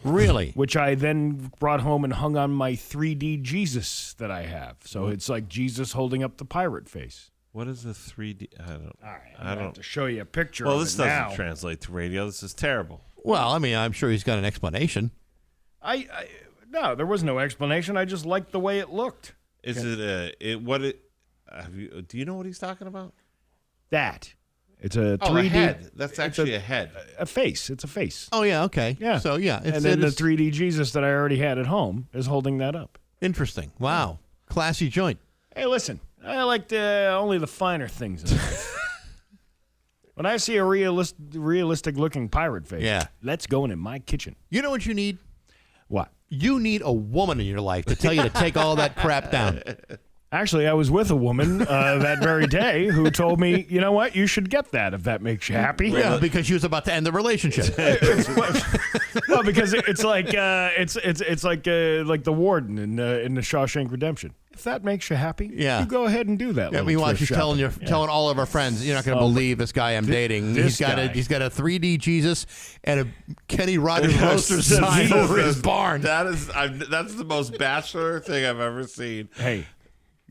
Really? Which I then brought home and hung on my 3D Jesus that I have. So it's like Jesus holding up the pirate face. What is a 3D? I don't have to show you a picture. Well, of this it doesn't now. translate to radio. This is terrible. Well, I'm sure he's got an explanation. No, there was no explanation. I just liked the way it looked. Do you know what he's talking about? That. It's a 3D. Oh, a head. That's actually a head. A face. It's a face. Oh, yeah, okay. Yeah. So, yeah. And then the 3D Jesus that I already had at home is holding that up. Interesting. Wow. Classy joint. Hey, listen. I like only the finer things in life. When I see a realistic-looking pirate face, let's go in my kitchen. You know what you need? What? You need a woman in your life to tell you to take all that crap down. Actually, I was with a woman that very day who told me, you know what, you should get that if that makes you happy. Yeah, because she was about to end the relationship. Well, because it's like the warden in the Shawshank Redemption. If that makes you happy, you go ahead and do that. Yeah, meanwhile, she's telling all of our friends, you're not going to believe this guy I'm dating. He's got a 3D Jesus and a Kenny Rogers roaster sign over his barn. That's the most bachelor thing I've ever seen. Hey,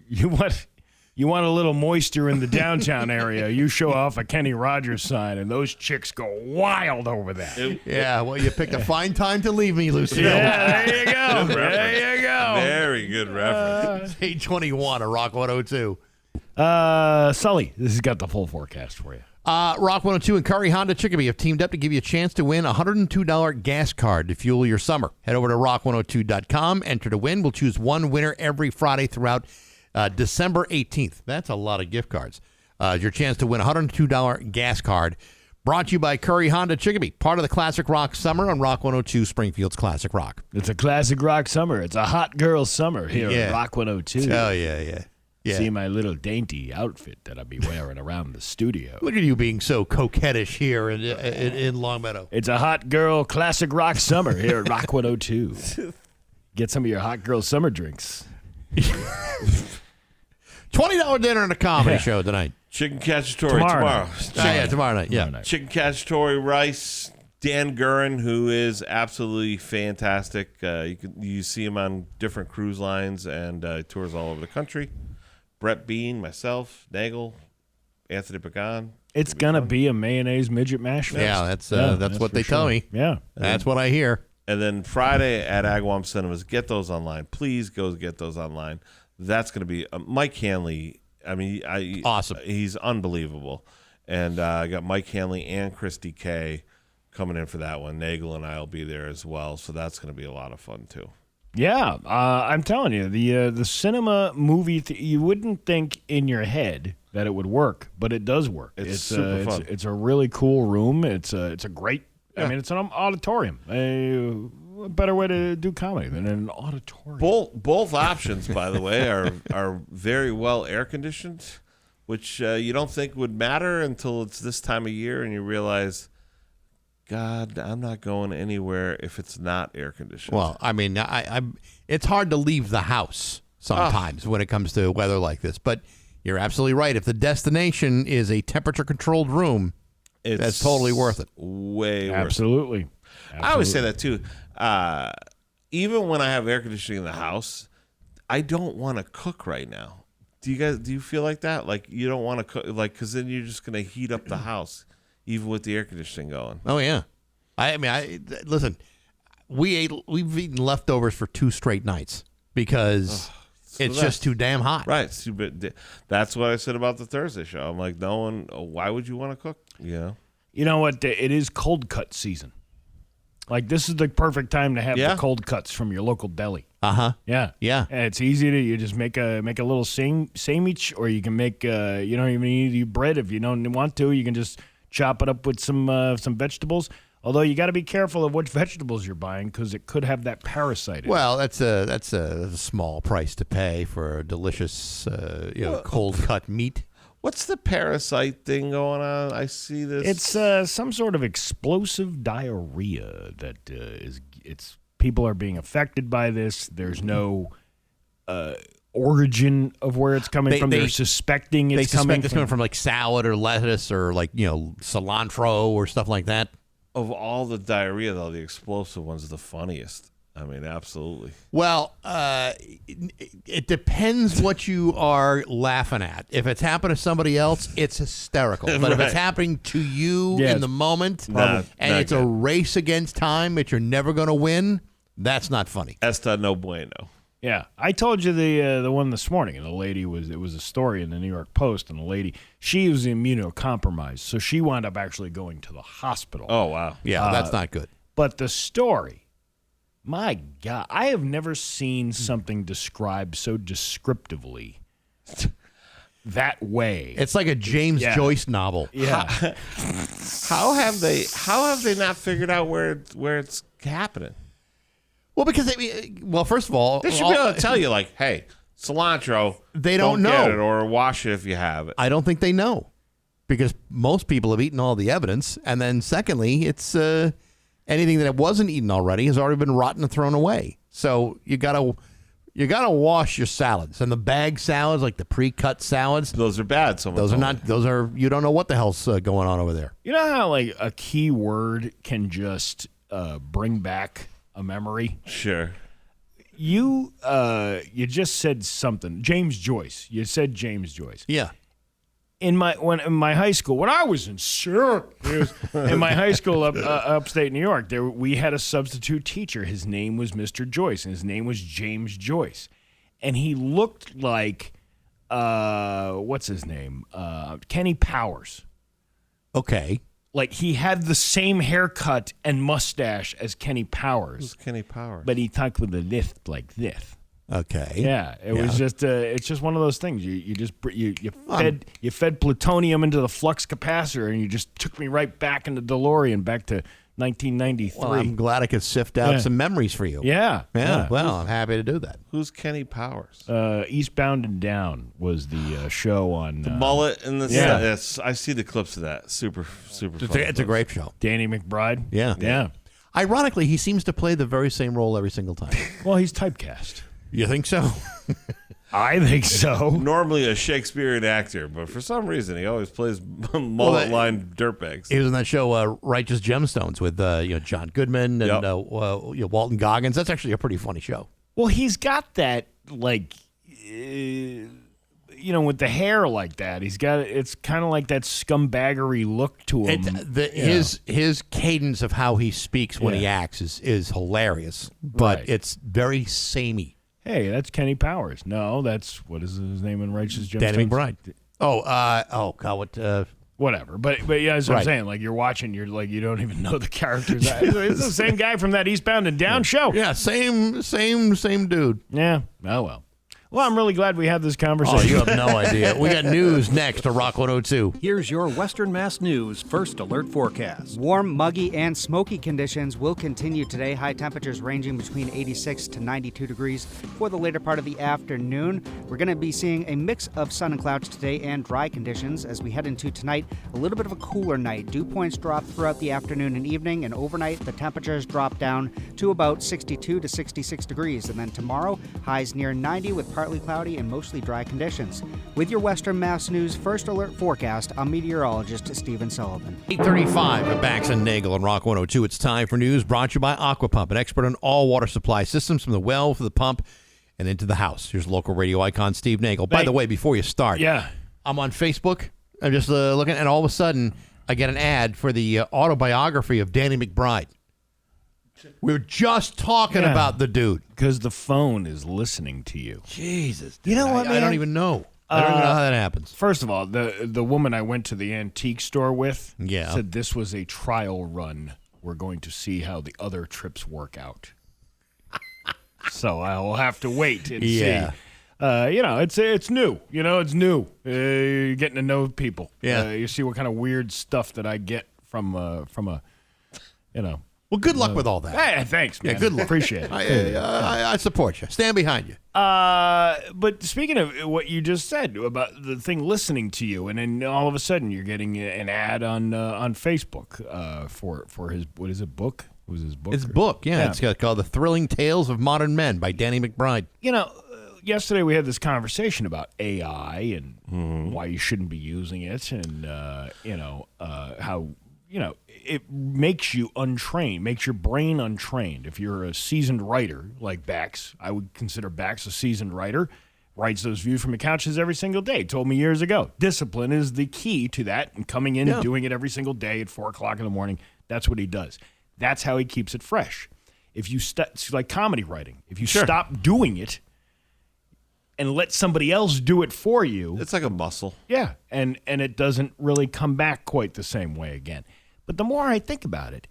you want a little moisture in the downtown area, you show off a Kenny Rogers sign, and those chicks go wild over that. Yeah, well, you picked a fine time to leave me, Lucille. Yeah, there you go. There you go. Very good reference. 821 at Rock 102. Sully, this has got the full forecast for you. Rock 102 and Curry Honda Chicopee have teamed up to give you a chance to win a $102 gas card to fuel your summer. Head over to rock102.com, enter to win. We'll choose one winner every Friday throughout December 18th. That's a lot of gift cards. Your chance to win a $102 gas card. Brought to you by Curry Honda Chicopee, part of the Classic Rock Summer on Rock 102, Springfield's Classic Rock. It's a Classic Rock Summer. It's a hot girl summer here at Rock 102. Oh, yeah. See my little dainty outfit that I'll be wearing around the studio. Look at you being so coquettish here in Longmeadow. It's a hot girl Classic Rock Summer here at Rock 102. Get some of your hot girl summer drinks. $20 dinner and a comedy show tonight. Chicken cacciatore tomorrow. Tomorrow night. Yeah. Chicken cacciatore rice. Dan Gurin, who is absolutely fantastic. You see him on different cruise lines and tours all over the country. Brett Bean, myself, Nagle, Anthony Pagan. It's gonna be a mayonnaise midget mash fest. Yeah, that's what they tell me. Yeah, that's what I hear. And then Friday at Agawam Cinemas, get those online. Please go get those online. That's going to be Mike Hanley. I mean, awesome. He's unbelievable. And I got Mike Hanley and Christy K coming in for that one. Nagle and I will be there as well. So that's going to be a lot of fun too. Yeah, I'm telling you, the cinema movie. You wouldn't think in your head that it would work, but it does work. It's super fun. It's a really cool room. It's a great. Yeah. I mean, it's an auditorium. A better way to do comedy than an auditorium. Both options, by the way, are very well air conditioned, which you don't think would matter until it's this time of year and you realize, God, I'm not going anywhere if it's not air conditioned. Well, I mean, it's hard to leave the house sometimes when it comes to weather like this. But you're absolutely right. If the destination is a temperature-controlled room, that's totally worth it. Way worth it. Absolutely. I always say that too. Even when I have air conditioning in the house, I don't want to cook right now. Do you feel like that? Like you don't want to cook, like, because then you're just going to heat up the house, even with the air conditioning going. Oh yeah. Listen. We've eaten leftovers for 2 straight nights because it's just too damn hot. Right. That's what I said about the Thursday show. I'm like, why would you want to cook? You know what? It is cold cut season. Like, this is the perfect time to have the cold cuts from your local deli. Uh-huh. Yeah. Yeah. And it's easy to, you just make a little sandwich, or you can make, you don't even need bread if you don't want to. You can just chop it up with some vegetables. Although you got to be careful of which vegetables you're buying because it could have that parasite in it. Well, that's a small price to pay for a delicious, cold cut meat. What's the parasite thing going on? I see this. It's some sort of explosive diarrhea that people are being affected by this. There's no origin of where it's coming from. They're suspecting it's coming from like salad or lettuce or like cilantro or stuff like that. Of all the diarrhea, though, the explosive one's the funniest. I mean, absolutely. Well, it depends what you are laughing at. If it's happened to somebody else, it's hysterical. But if it's happening to you in the moment, and it's a race against time that you're never going to win, that's not funny. Esta no bueno. Yeah, I told you the one this morning, and it was a story in the New York Post, and the lady, she was immunocompromised, so she wound up actually going to the hospital. Oh, wow. Yeah, that's not good. But the story, my God, I have never seen something described so descriptively that way. It's like a James Joyce novel. Yeah. How have they not figured out where it's happening? Well, because first of all, They should be able to tell you, like, hey, cilantro. They don't get know. it, or wash it if you have it. I don't think they know, because most people have eaten all the evidence, and then secondly, it's anything that wasn't eaten already has already been rotten and thrown away. So you gotta wash your salads, and the bag salads, like the pre-cut salads. Those are bad. Those are not. Those are, you don't know what the hell's going on over there. You know how like a key word can just bring back a memory? Sure. You just said something. James Joyce. You said James Joyce. Yeah. In my high school, when I was in Syracuse, in my high school upstate New York, we had a substitute teacher. His name was Mr. Joyce, and his name was James Joyce, and he looked like what's his name? Kenny Powers. Okay. Like he had the same haircut and mustache as Kenny Powers. Who's Kenny Powers? But he talked with a lisp like this. Okay. Yeah, it was just it's just one of those things. You fed plutonium into the flux capacitor, and you just took me right back into DeLorean, back to 1993. Well, I'm glad I could sift out some memories for you. Yeah. Well, I'm happy to do that. Who's Kenny Powers? Eastbound and Down was the show on The mullet and the yeah. I see the clips of that. Super It's a great show. Danny McBride. Yeah. Ironically, he seems to play the very same role every single time. Well, he's typecast. You think so? I think so. Normally a Shakespearean actor, but for some reason he always plays mullet-lined dirtbags. He was in that show Righteous Gemstones with John Goodman and Walton Goggins. That's actually a pretty funny show. Well, he's got that like with the hair like that. It's kind of like that scumbaggery look to him. His cadence of how he speaks when he acts is hilarious, but it's very samey. Hey, that's Kenny Powers. No, that's what is his name in Righteous Gemstones? Danny McBride. God, what? Whatever, but yeah, that's what I'm saying. Like you're watching, you're like you don't even know the characters. It's the same guy from that Eastbound and Down show. Yeah, same dude. Yeah. Oh well. Well, I'm really glad we had this conversation. Oh, you have no idea. We got news next to Rock 102. Here's your Western Mass News First Alert Forecast. Warm, muggy, and smoky conditions will continue today. High temperatures ranging between 86 to 92 degrees for the later part of the afternoon. We're going to be seeing a mix of sun and clouds today and dry conditions as we head into tonight. A little bit of a cooler night. Dew points drop throughout the afternoon and evening, and overnight the temperatures drop down to about 62 to 66 degrees. And then tomorrow, highs near 90 with partly cloudy and mostly dry conditions. With your Western Mass News First Alert Forecast, I'm meteorologist Stephen Sullivan. 8:35 at Bax and Nagle on Rock 102. It's time for news brought to you by Aquapump, an expert on all water supply systems from the well to the pump and into the house. Here's local radio icon Steve Nagle. By the way, before you start, I'm on Facebook. I'm just looking, and all of a sudden, I get an ad for the autobiography of Danny McBride. We were just talking about the dude. Because the phone is listening to you. Jesus. You know what, man? I don't even know. I don't even know how that happens. First of all, the woman I went to the antique store with Yeah. said this was a trial run. We're going to see how the other trips work out. So I will have to wait and see. It's new. It's new. You're getting to know people. Yeah. You see what kind of weird stuff that I get from a. Well, good luck with all that. Hey, thanks, man. Yeah, good luck. Appreciate it. I support you. Stand behind you. But speaking of what you just said about the thing listening to you, and then all of a sudden you're getting an ad on Facebook for his book? What was his book? His book, yeah. It's called The Thrilling Tales of Modern Men by Danny McBride. Yesterday we had this conversation about AI and why you shouldn't be using it, and how it makes you untrained, makes your brain untrained. If you're a seasoned writer like Bax, I would consider Bax a seasoned writer, writes those views from the couches every single day. Told me years ago. Discipline is the key to that, and coming in and doing it every single day at 4 o'clock in the morning, that's what he does. That's how he keeps it fresh. If you it's like comedy writing. If you stop doing it, and let somebody else do it for you. It's like a muscle. Yeah, and it doesn't really come back quite the same way again. But the more I think about it,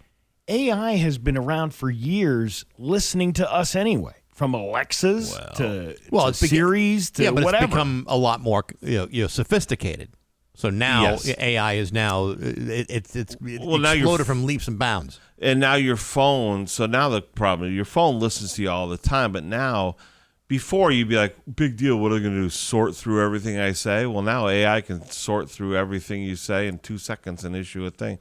AI has been around for years listening to us anyway, from Alexas to Siris to but whatever. It's become a lot more sophisticated. So now AI is now it's exploded from leaps and bounds. And now your phone. So now the problem, your phone listens to you all the time. But now, before you'd be like, big deal. What are they going to do? Sort through everything I say? Well, now AI can sort through everything you say in 2 seconds and issue a thing.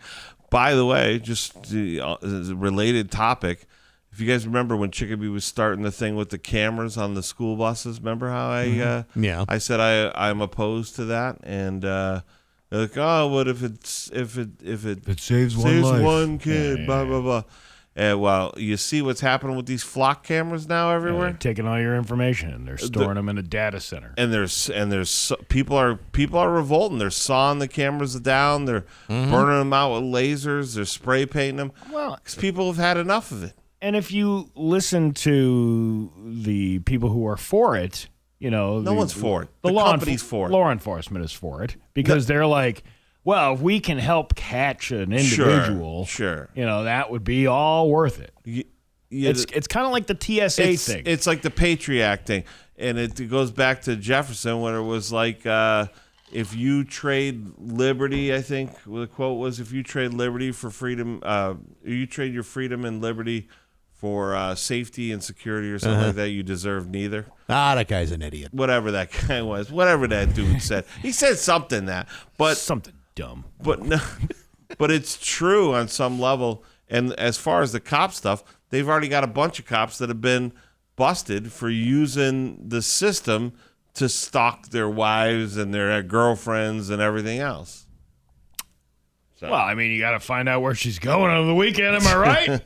By the way, just a related topic. If you guys remember when Chicopee was starting the thing with the cameras on the school buses, remember how I said I'm opposed to that, and they're like, oh, what if it saves one life, one kid, blah blah blah. And well, you see what's happening with these flock cameras now everywhere. They're taking all your information and they're storing them in a data center. And there's people are revolting. They're sawing the cameras down. They're burning them out with lasers. They're spray painting them. Well, because people have had enough of it. And if you listen to the people who are for it, no one's for it. The company's for it. Law enforcement is for it because they're like, well, if we can help catch an individual, sure. That would be all worth it. It's kind of like the TSA thing. It's like the Patriot Act thing, and it goes back to Jefferson when it was like, if you trade liberty, I think the quote was, if you trade liberty for freedom, you trade your freedom and liberty for safety and security or something like that, you deserve neither. That guy's an idiot. Whatever that guy was, whatever that dude said. He said something something dumb. But no, but it's true on some level. And as far as the cop stuff, they've already got a bunch of cops that have been busted for using the system to stalk their wives and their girlfriends and everything else. So. Well, I mean, you got to find out where she's going on the weekend, am I right?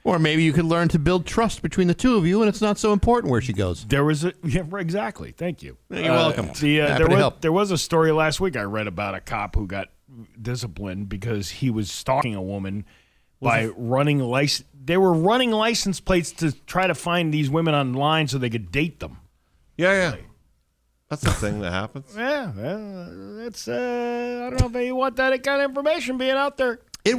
Or maybe you could learn to build trust between the two of you, and it's not so important where she goes. Exactly. Thank you. You're welcome. There was a story last week I read about a cop who got disciplined because he was stalking a woman by running They were running license plates to try to find these women online so they could date them. Yeah. That's a thing that happens. Yeah, that's. I don't know if you want that kind of information being out there. It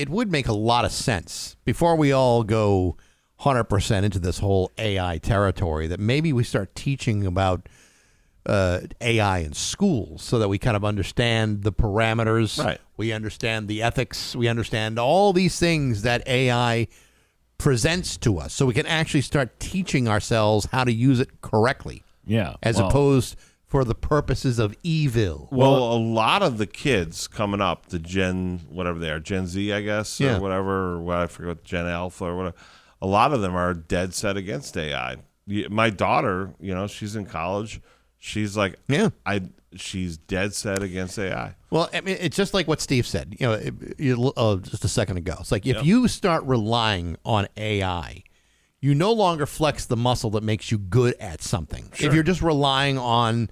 would make a lot of sense before we all go 100% into this whole AI territory that maybe we start teaching about AI in schools so that we kind of understand the parameters. Right. We understand the ethics. We understand all these things that AI presents to us so we can actually start teaching ourselves how to use it correctly. Yeah. As opposed for the purposes of evil. Well, a lot of the kids coming up, the Gen Z, I guess, or whatever, or I forget what, Gen Alpha or whatever, a lot of them are dead set against AI. My daughter, she's in college. She's like, she's dead set against AI. Well, I mean, it's just like what Steve said, just a second ago. It's like if you start relying on AI, you no longer flex the muscle that makes you good at something. Sure. If you're just relying on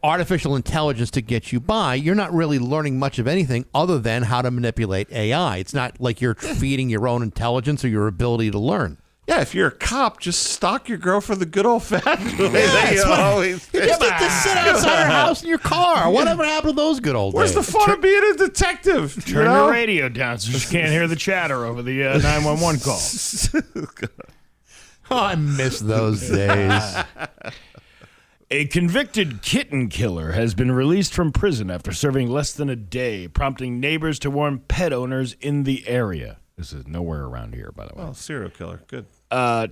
artificial intelligence to get you by, you're not really learning much of anything other than how to manipulate AI. It's not like you're feeding your own intelligence or your ability to learn. Yeah, if you're a cop, just stalk your girlfriend the good old-fashioned way. You just get to sit outside her house in your car. Whatever happened to those good old days? Where's the fun of being a detective? Turn your radio down so you can't hear the chatter over the 911 call. Oh, I miss those days. A convicted kitten killer has been released from prison after serving less than a day, prompting neighbors to warn pet owners in the area. This is nowhere around here, by the way. Oh, serial killer. Good.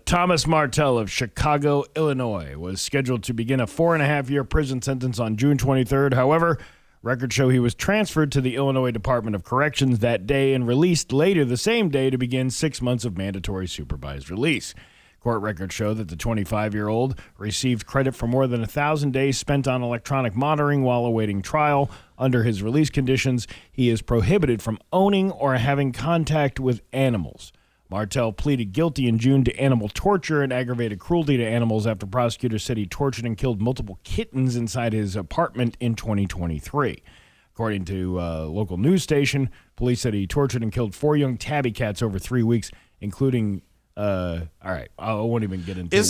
Thomas Martell of Chicago, Illinois, was scheduled to begin a 4.5-year prison sentence on June 23rd. However, records show he was transferred to the Illinois Department of Corrections that day and released later the same day to begin 6 months of mandatory supervised release. Court records show that the 25-year-old received credit for more than 1,000 days spent on electronic monitoring while awaiting trial. Under his release conditions, he is prohibited from owning or having contact with animals. Martell pleaded guilty in June to animal torture and aggravated cruelty to animals after prosecutors said he tortured and killed multiple kittens inside his apartment in 2023. According to a local news station, police said he tortured and killed 4 young tabby cats over 3 weeks, including... all right, I won't even get into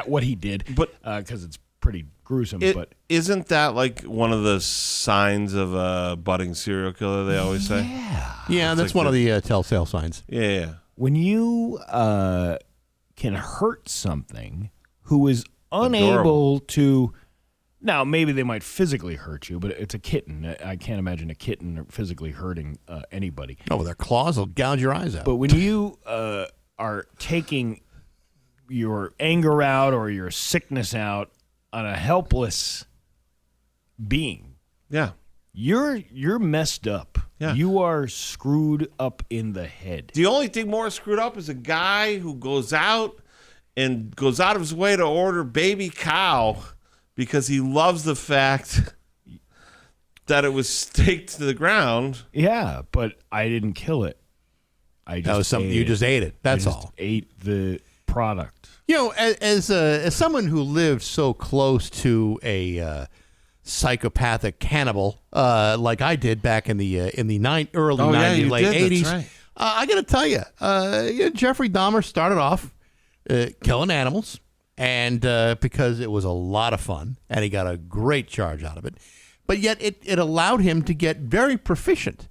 what he did, but because it's pretty gruesome. But isn't that like one of the signs of a budding serial killer? They always say. Yeah, that's like one of the telltale signs. Yeah. When you can hurt something who is unable to. Now, maybe they might physically hurt you, but it's a kitten. I can't imagine a kitten physically hurting anybody. Oh, with their claws will gouge your eyes out. But when you are taking your anger out or your sickness out on a helpless being, Yeah. you're messed up. Yeah. You are screwed up in the head. The only thing more screwed up is a guy who goes out of his way to order baby cow because he loves the fact that it was staked to the ground. Yeah, but I didn't kill it. That was something you just ate it. That's all. Ate the product. You know, as someone who lived so close to a psychopathic cannibal, like I did back in the early 90s, late 80s, that's right. I got to tell you, Jeffrey Dahmer started off killing animals, and because it was a lot of fun, and he got a great charge out of it. But yet it allowed him to get very proficient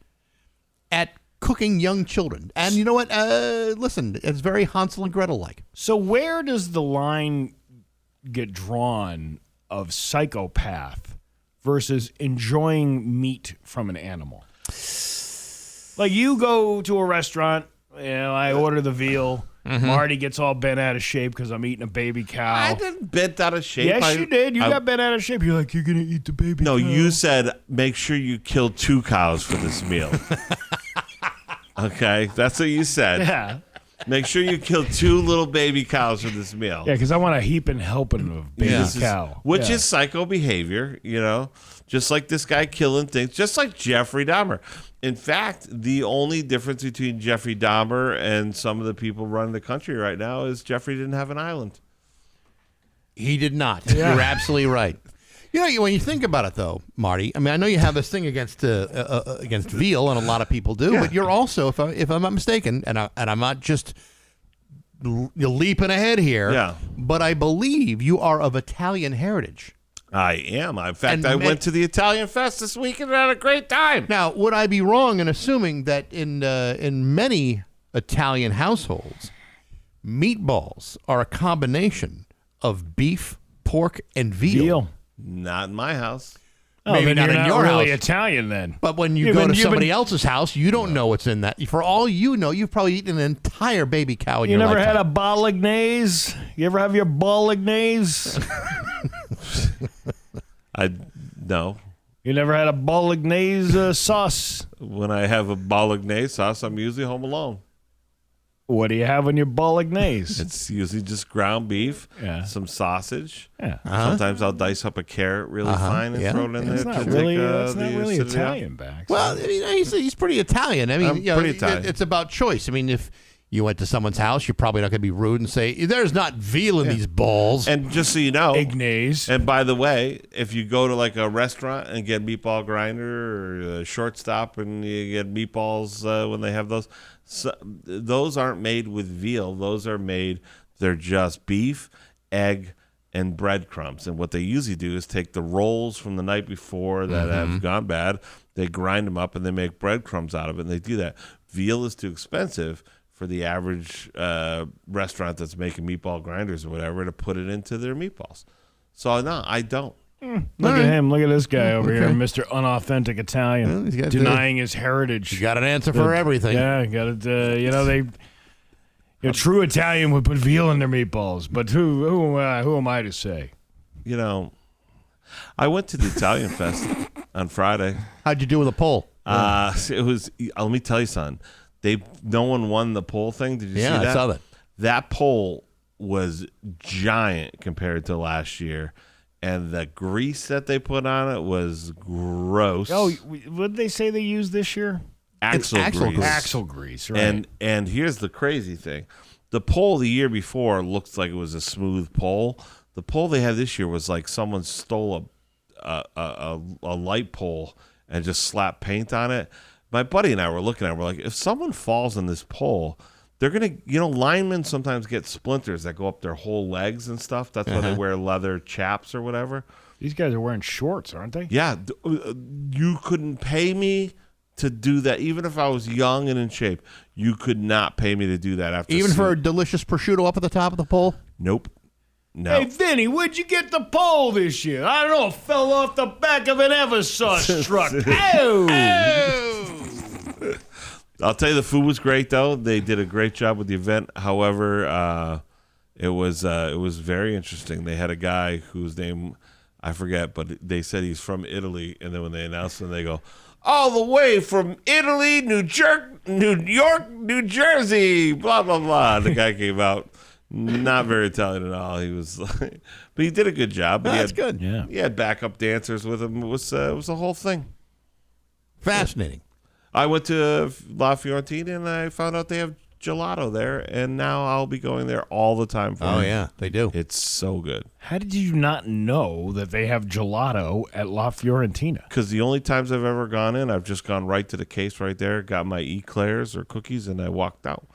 at cooking young children. And you know what? Listen, it's very Hansel and Gretel-like. So where does the line get drawn of psychopath versus enjoying meat from an animal? Like you go to a restaurant, I order the veal. Mm-hmm. Marty gets all bent out of shape because I'm eating a baby cow. I didn't bent out of shape. Yes, you did. You got bent out of shape. You're like, you're going to eat the baby No, cow. you said make sure you kill 2 cows for this meal. Okay, that's what you said. Yeah. Make sure you kill 2 little baby cows for this meal. Yeah, because I want a heaping helping of baby cow. Which is psycho behavior, just like this guy killing things, just like Jeffrey Dahmer. In fact, the only difference between Jeffrey Dahmer and some of the people running the country right now is Jeffrey didn't have an island. He did not. Yeah. You're absolutely right. When you think about it, though, Marty, I mean, I know you have this thing against veal, and a lot of people do, but you're also, if I'm not mistaken, and I'm not just leaping ahead here, but I believe you are of Italian heritage. I am. In fact, I went to the Italian Fest this weekend and had a great time. Now, would I be wrong in assuming that in many Italian households, meatballs are a combination of beef, pork, and veal? Not in my house. Maybe not in your really house. Italian then. But when you go to somebody else's house, you don't know what's in that. For all you know, you've probably eaten an entire baby cow in your life. You never had a bolognese? You ever have your bolognese? No. You never had a bolognese sauce? When I have a bolognese sauce, I'm usually home alone. What do you have in your bolognese? It's usually just ground beef, some sausage. Yeah. Sometimes I'll dice up a carrot really fine and throw it in there. That's not really Italian, Bax. Well, I mean, he's pretty Italian. I mean, pretty Italian. It's about choice. I mean, if you went to someone's house, you're probably not going to be rude and say, there's not veal in these balls. And just so you know, Ignace. And by the way, if you go to like a restaurant and get meatball grinder or a shortstop and you get meatballs when they have those, those aren't made with veal. Those are they're just beef, egg, and breadcrumbs. And what they usually do is take the rolls from the night before that have gone bad, they grind them up and they make breadcrumbs out of it, and they do that. Veal is too expensive for the average restaurant that's making meatball grinders or whatever to put it into their meatballs. So, no, I don't. Look at him. Look at this guy over here, Mr. Unauthentic Italian, denying his heritage. You got an answer for everything. Yeah, you got it. A true Italian would put veal in their meatballs, but who am I to say? I went to the Italian Fest on Friday. How'd you do with the poll? It was. Let me tell you something. No one won the poll thing. Did you see that? Yeah, I saw that. That poll was giant compared to last year, and the grease that they put on it was gross. Oh, what did they say they used this year? Axle grease. Axle grease, right. And here's the crazy thing. The pole the year before looked like it was a smooth pole. The pole they had this year was like someone stole a light pole and just slapped paint on it. My buddy and I were looking at it. We're like, if someone falls on this pole, they're going to, linemen sometimes get splinters that go up their whole legs and stuff. That's why they wear leather chaps or whatever. These guys are wearing shorts, aren't they? Yeah. You couldn't pay me to do that. Even if I was young and in shape, you could not pay me to do that. After Even for a delicious prosciutto up at the top of the pole? Nope. No. Hey, Vinny, where'd you get the pole this year? I don't know. Fell off the back of an Eversauce truck. Oh! I'll tell you, the food was great, though. They did a great job with the event. However, it was very interesting. They had a guy whose name I forget, but they said he's from Italy, and then when they announced him, they go, all the way from Italy, New York, New Jersey, blah, blah, blah. The guy came out not very Italian at all. He was like, but he did a good job. That's good. Yeah. He had backup dancers with him. It was a whole thing. Fascinating. I went to La Fiorentina, and I found out they have gelato there, and now I'll be going there all the time. Oh, yeah, they do. It's so good. How did you not know that they have gelato at La Fiorentina? Because the only times I've ever gone in, I've just gone right to the case right there, got my eclairs or cookies, and I walked out.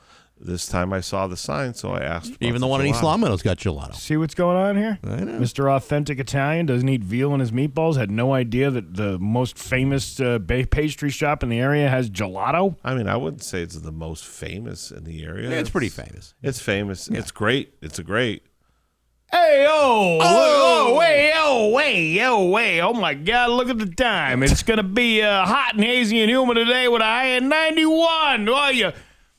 This time I saw the sign, so I asked. Even the one in East Long Meadow's got gelato. See what's going on here? I know. Mr. Authentic Italian doesn't eat veal in his meatballs. Had no idea that the most famous pastry shop in the area has gelato. I mean, I wouldn't say it's the most famous in the area. Yeah, it's pretty famous. It's famous. Yeah. It's great. It's a great. Hey, wait. Oh, my God, look at the time. It's going to be hot and hazy and humid today with a high of 91. Oh,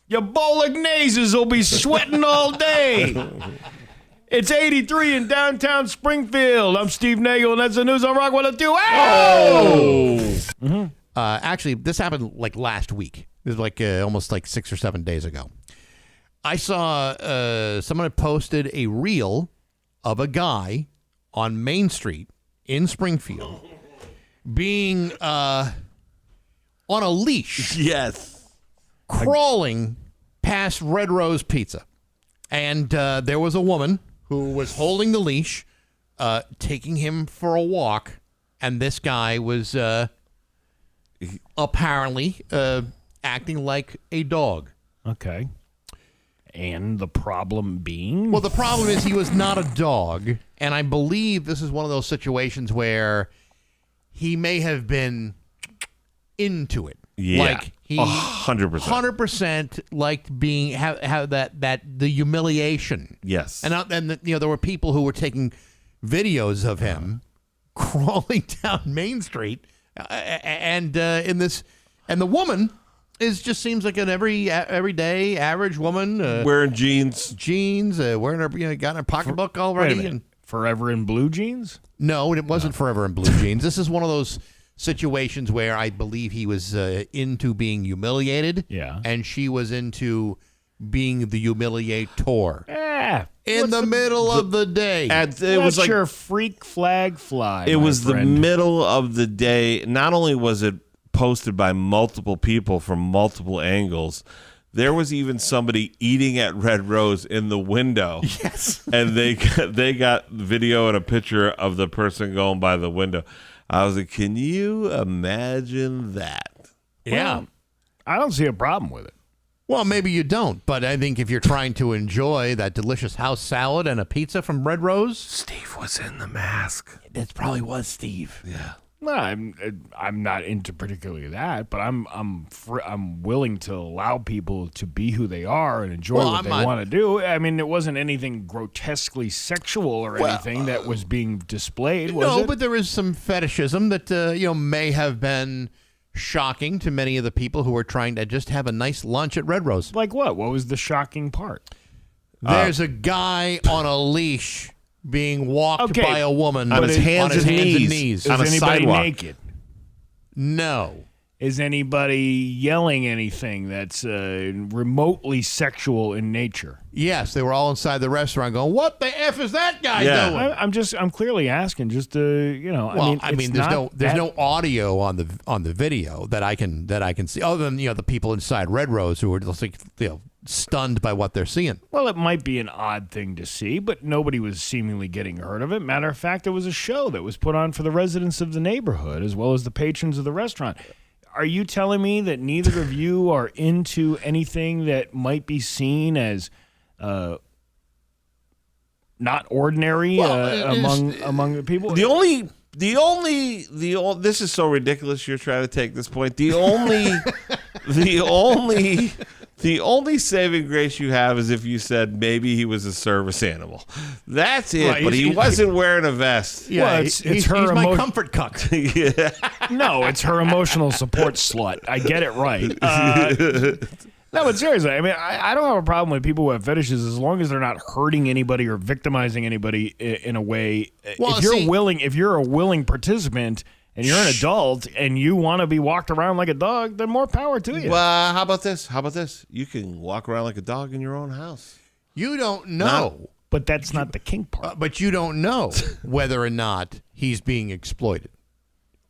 your Bolognese will be sweating all day. It's 83 in downtown Springfield. I'm Steve Nagle, and that's the news on Rock 102. Oh! Actually, this happened like last week. It was like almost like 6 or 7 days ago. I saw someone had posted a reel of a guy on Main Street in Springfield being on a leash. Yes. Crawling past Red Rose Pizza. And there was a woman who was holding the leash, taking him for a walk, and this guy was apparently acting like a dog. Okay. And the problem being? Well, the problem is he was not a dog, and I believe this is one of those situations where he may have been into it. Yeah. Like he 100%. 100% liked being have that the humiliation. Yes. And there were people who were taking videos of him crawling down Main Street, and the woman just seems like an everyday average woman wearing jeans, wearing her got her pocketbook already. Wait a minute. Forever in blue jeans? No, it wasn't Forever in blue jeans. This is one of those situations where I believe he was into being humiliated, and she was into being the humiliator. In the middle of the day. It was like your freak flag fly. It was the middle of the day. Not only was it posted by multiple people from multiple angles, there was even somebody eating at Red Rose in the window. Yes. And they got video and a picture of the person going by the window. I was like, can you imagine that? Yeah. Well, I don't see a problem with it. Well, maybe you don't, but I think if you're trying to enjoy that delicious house salad and a pizza from Red Rose. Steve was in the mask. That probably was Steve. Yeah. No, I'm not into particularly that, but I'm willing to allow people to be who they are and enjoy what they want to do. I mean, it wasn't anything grotesquely sexual or anything that was being displayed, was it? No, but there is some fetishism that may have been shocking to many of the people who were trying to just have a nice lunch at Red Rose. Like what? What was the shocking part? There's a guy on a leash being walked by a woman on his hands and knees on a anybody sidewalk. Naked? No. Is anybody yelling anything that's remotely sexual in nature? Yes, they were all inside the restaurant going, "What the F is that guy doing?" I'm clearly asking, just to Well, there's no audio on the video that I can see, other than the people inside Red Rose who are just like stunned by what they're seeing. Well, it might be an odd thing to see, but nobody was seemingly getting hurt of it. Matter of fact, it was a show that was put on for the residents of the neighborhood as well as the patrons of the restaurant. are you telling me that neither of you are into anything that might be seen as not ordinary among the people? This is so ridiculous. You're trying to take this point. The only saving grace you have is if you said maybe he was a service animal. That's it. Right, but he wasn't wearing a vest. Yeah, well, it's her my comfort cuck. Yeah. No, it's her emotional support slut. I get it right. No, but seriously, I mean, I don't have a problem with people who have fetishes as long as they're not hurting anybody or victimizing anybody in a way. Well, if you're a willing participant and you're an adult and you want to be walked around like a dog, then more power to you. Well, how about this? You can walk around like a dog in your own house. You don't know. But that's not the kink part. But you don't know whether or not he's being exploited.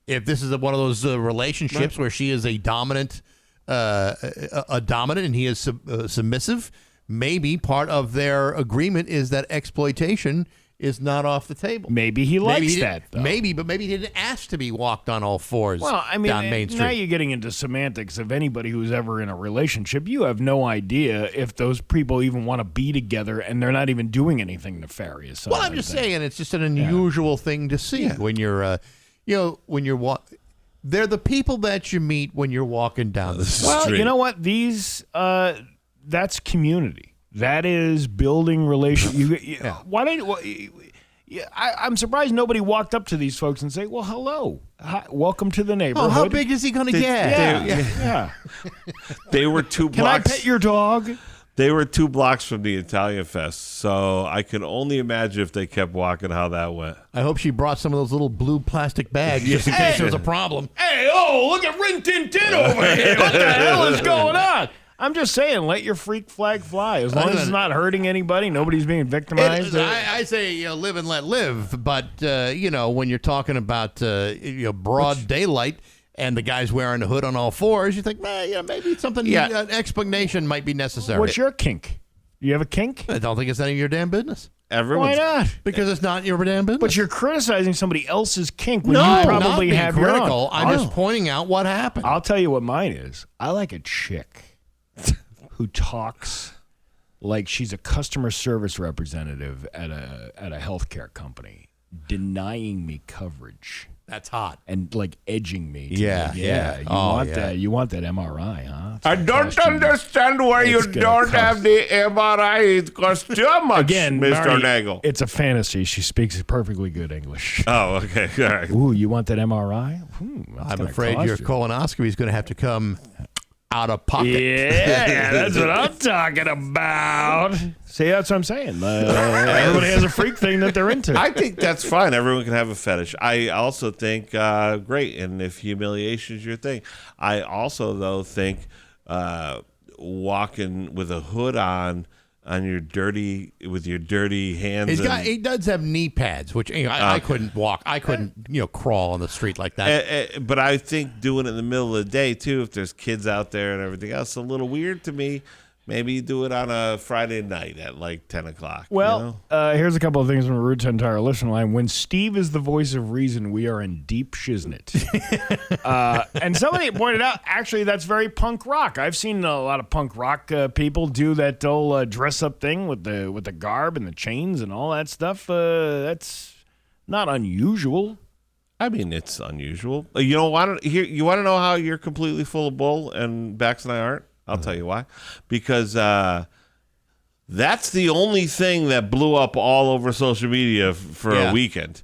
If this is one of those relationships where she is a dominant and he is submissive, maybe part of their agreement is that exploitation is not off the table. Maybe he likes that, though. Maybe he didn't ask to be walked on all fours down Main Street. Now you're getting into semantics of anybody who's ever in a relationship. You have no idea if those people even want to be together and they're not even doing anything nefarious. Well, I'm just saying it's just an unusual thing to see when you're, they're the people that you meet when you're walking down the street. Well, you know what? That's community. That is building relations. I'm surprised nobody walked up to these folks and say, "Well, hello, welcome to the neighborhood." Oh, how big is he going to get? Yeah. They were 2 blocks. Can I pet your dog? They were 2 blocks from the Italian Fest, so I can only imagine if they kept walking how that went. I hope she brought some of those little blue plastic bags just in case there was a problem. Hey, look at Rin Tin Tin over here. What the hell is going on? I'm just saying, let your freak flag fly. As long as it's not hurting anybody, nobody's being victimized. I say live and let live. But, when you're talking about broad daylight and the guy's wearing a hood on all fours, you think, maybe something, an explanation might be necessary. What's your kink? You have a kink? I don't think it's any of your damn business. Why not? Because it's not your damn business. But you're criticizing somebody else's kink when you probably have your own. I'm just pointing out what happened. I'll tell you what mine is. I like a chick who talks like she's a customer service representative at a healthcare company, denying me coverage. That's hot. And like edging me. Yeah. You want that MRI, huh? I don't understand why you don't have the MRI. It costs too much, again, Mr. Nagle. It's a fantasy. She speaks perfectly good English. Oh, okay. All right. Ooh, you want that MRI? I'm afraid your colonoscopy is going to have to come out of pocket. Yeah, that's what I'm talking about. See, that's what I'm saying. Everybody has a freak thing that they're into. I think that's fine. Everyone can have a fetish. I also think, great, and if humiliation is your thing. I also, though, think walking with a hood on your dirty hands. He does have knee pads, which I couldn't walk. I couldn't crawl on the street like that. But I think doing it in the middle of the day too, if there's kids out there and everything else, a little weird to me. Maybe do it on a Friday night at like 10 o'clock. Well, here's a couple of things from a Route 10 Tire listener line. When Steve is the voice of reason, we are in deep shiznit. And somebody pointed out, actually, that's very punk rock. I've seen a lot of punk rock people do that whole dress-up thing with the garb and the chains and all that stuff. That's not unusual. I mean, it's unusual. You want to know how you're completely full of bull and Bax and I aren't? I'll tell you why. Because that's the only thing that blew up all over social media for a weekend.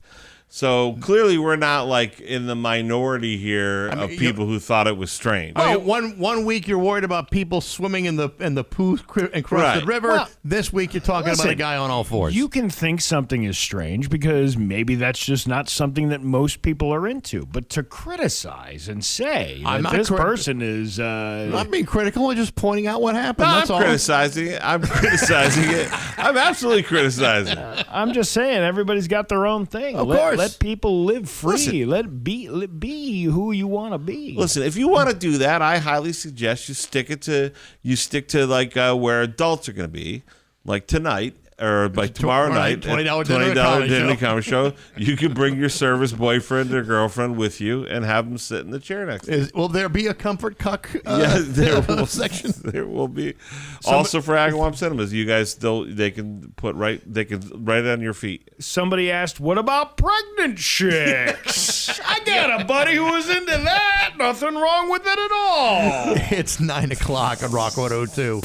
So clearly we're not like in the minority here of people who thought it was strange. Well, one week you're worried about people swimming in the poo-encrusted river. Well, this week you're talking about a guy on all fours. You can think something is strange because maybe that's just not something that most people are into. But to criticize and say that this person is... I'm not being critical. I'm just pointing out what happened. No, I'm criticizing it. I'm criticizing it. I'm absolutely criticizing it. I'm just saying everybody's got their own thing. Of course. Let people live free. Let be who you want to be. Listen, if you want to do that, I highly suggest you stick to like where adults are going to be, like tonight, or by tomorrow night, $20 dinner comedy show, you can bring your service boyfriend or girlfriend with you and have them sit in the chair next to you. Will there be a comfort cuck section? There will be. Also for Agawam Cinemas, you guys they can right on your feet. Somebody asked, what about pregnant chicks? I got a buddy who was into that. Nothing wrong with it at all. It's 9 o'clock on Rock 102.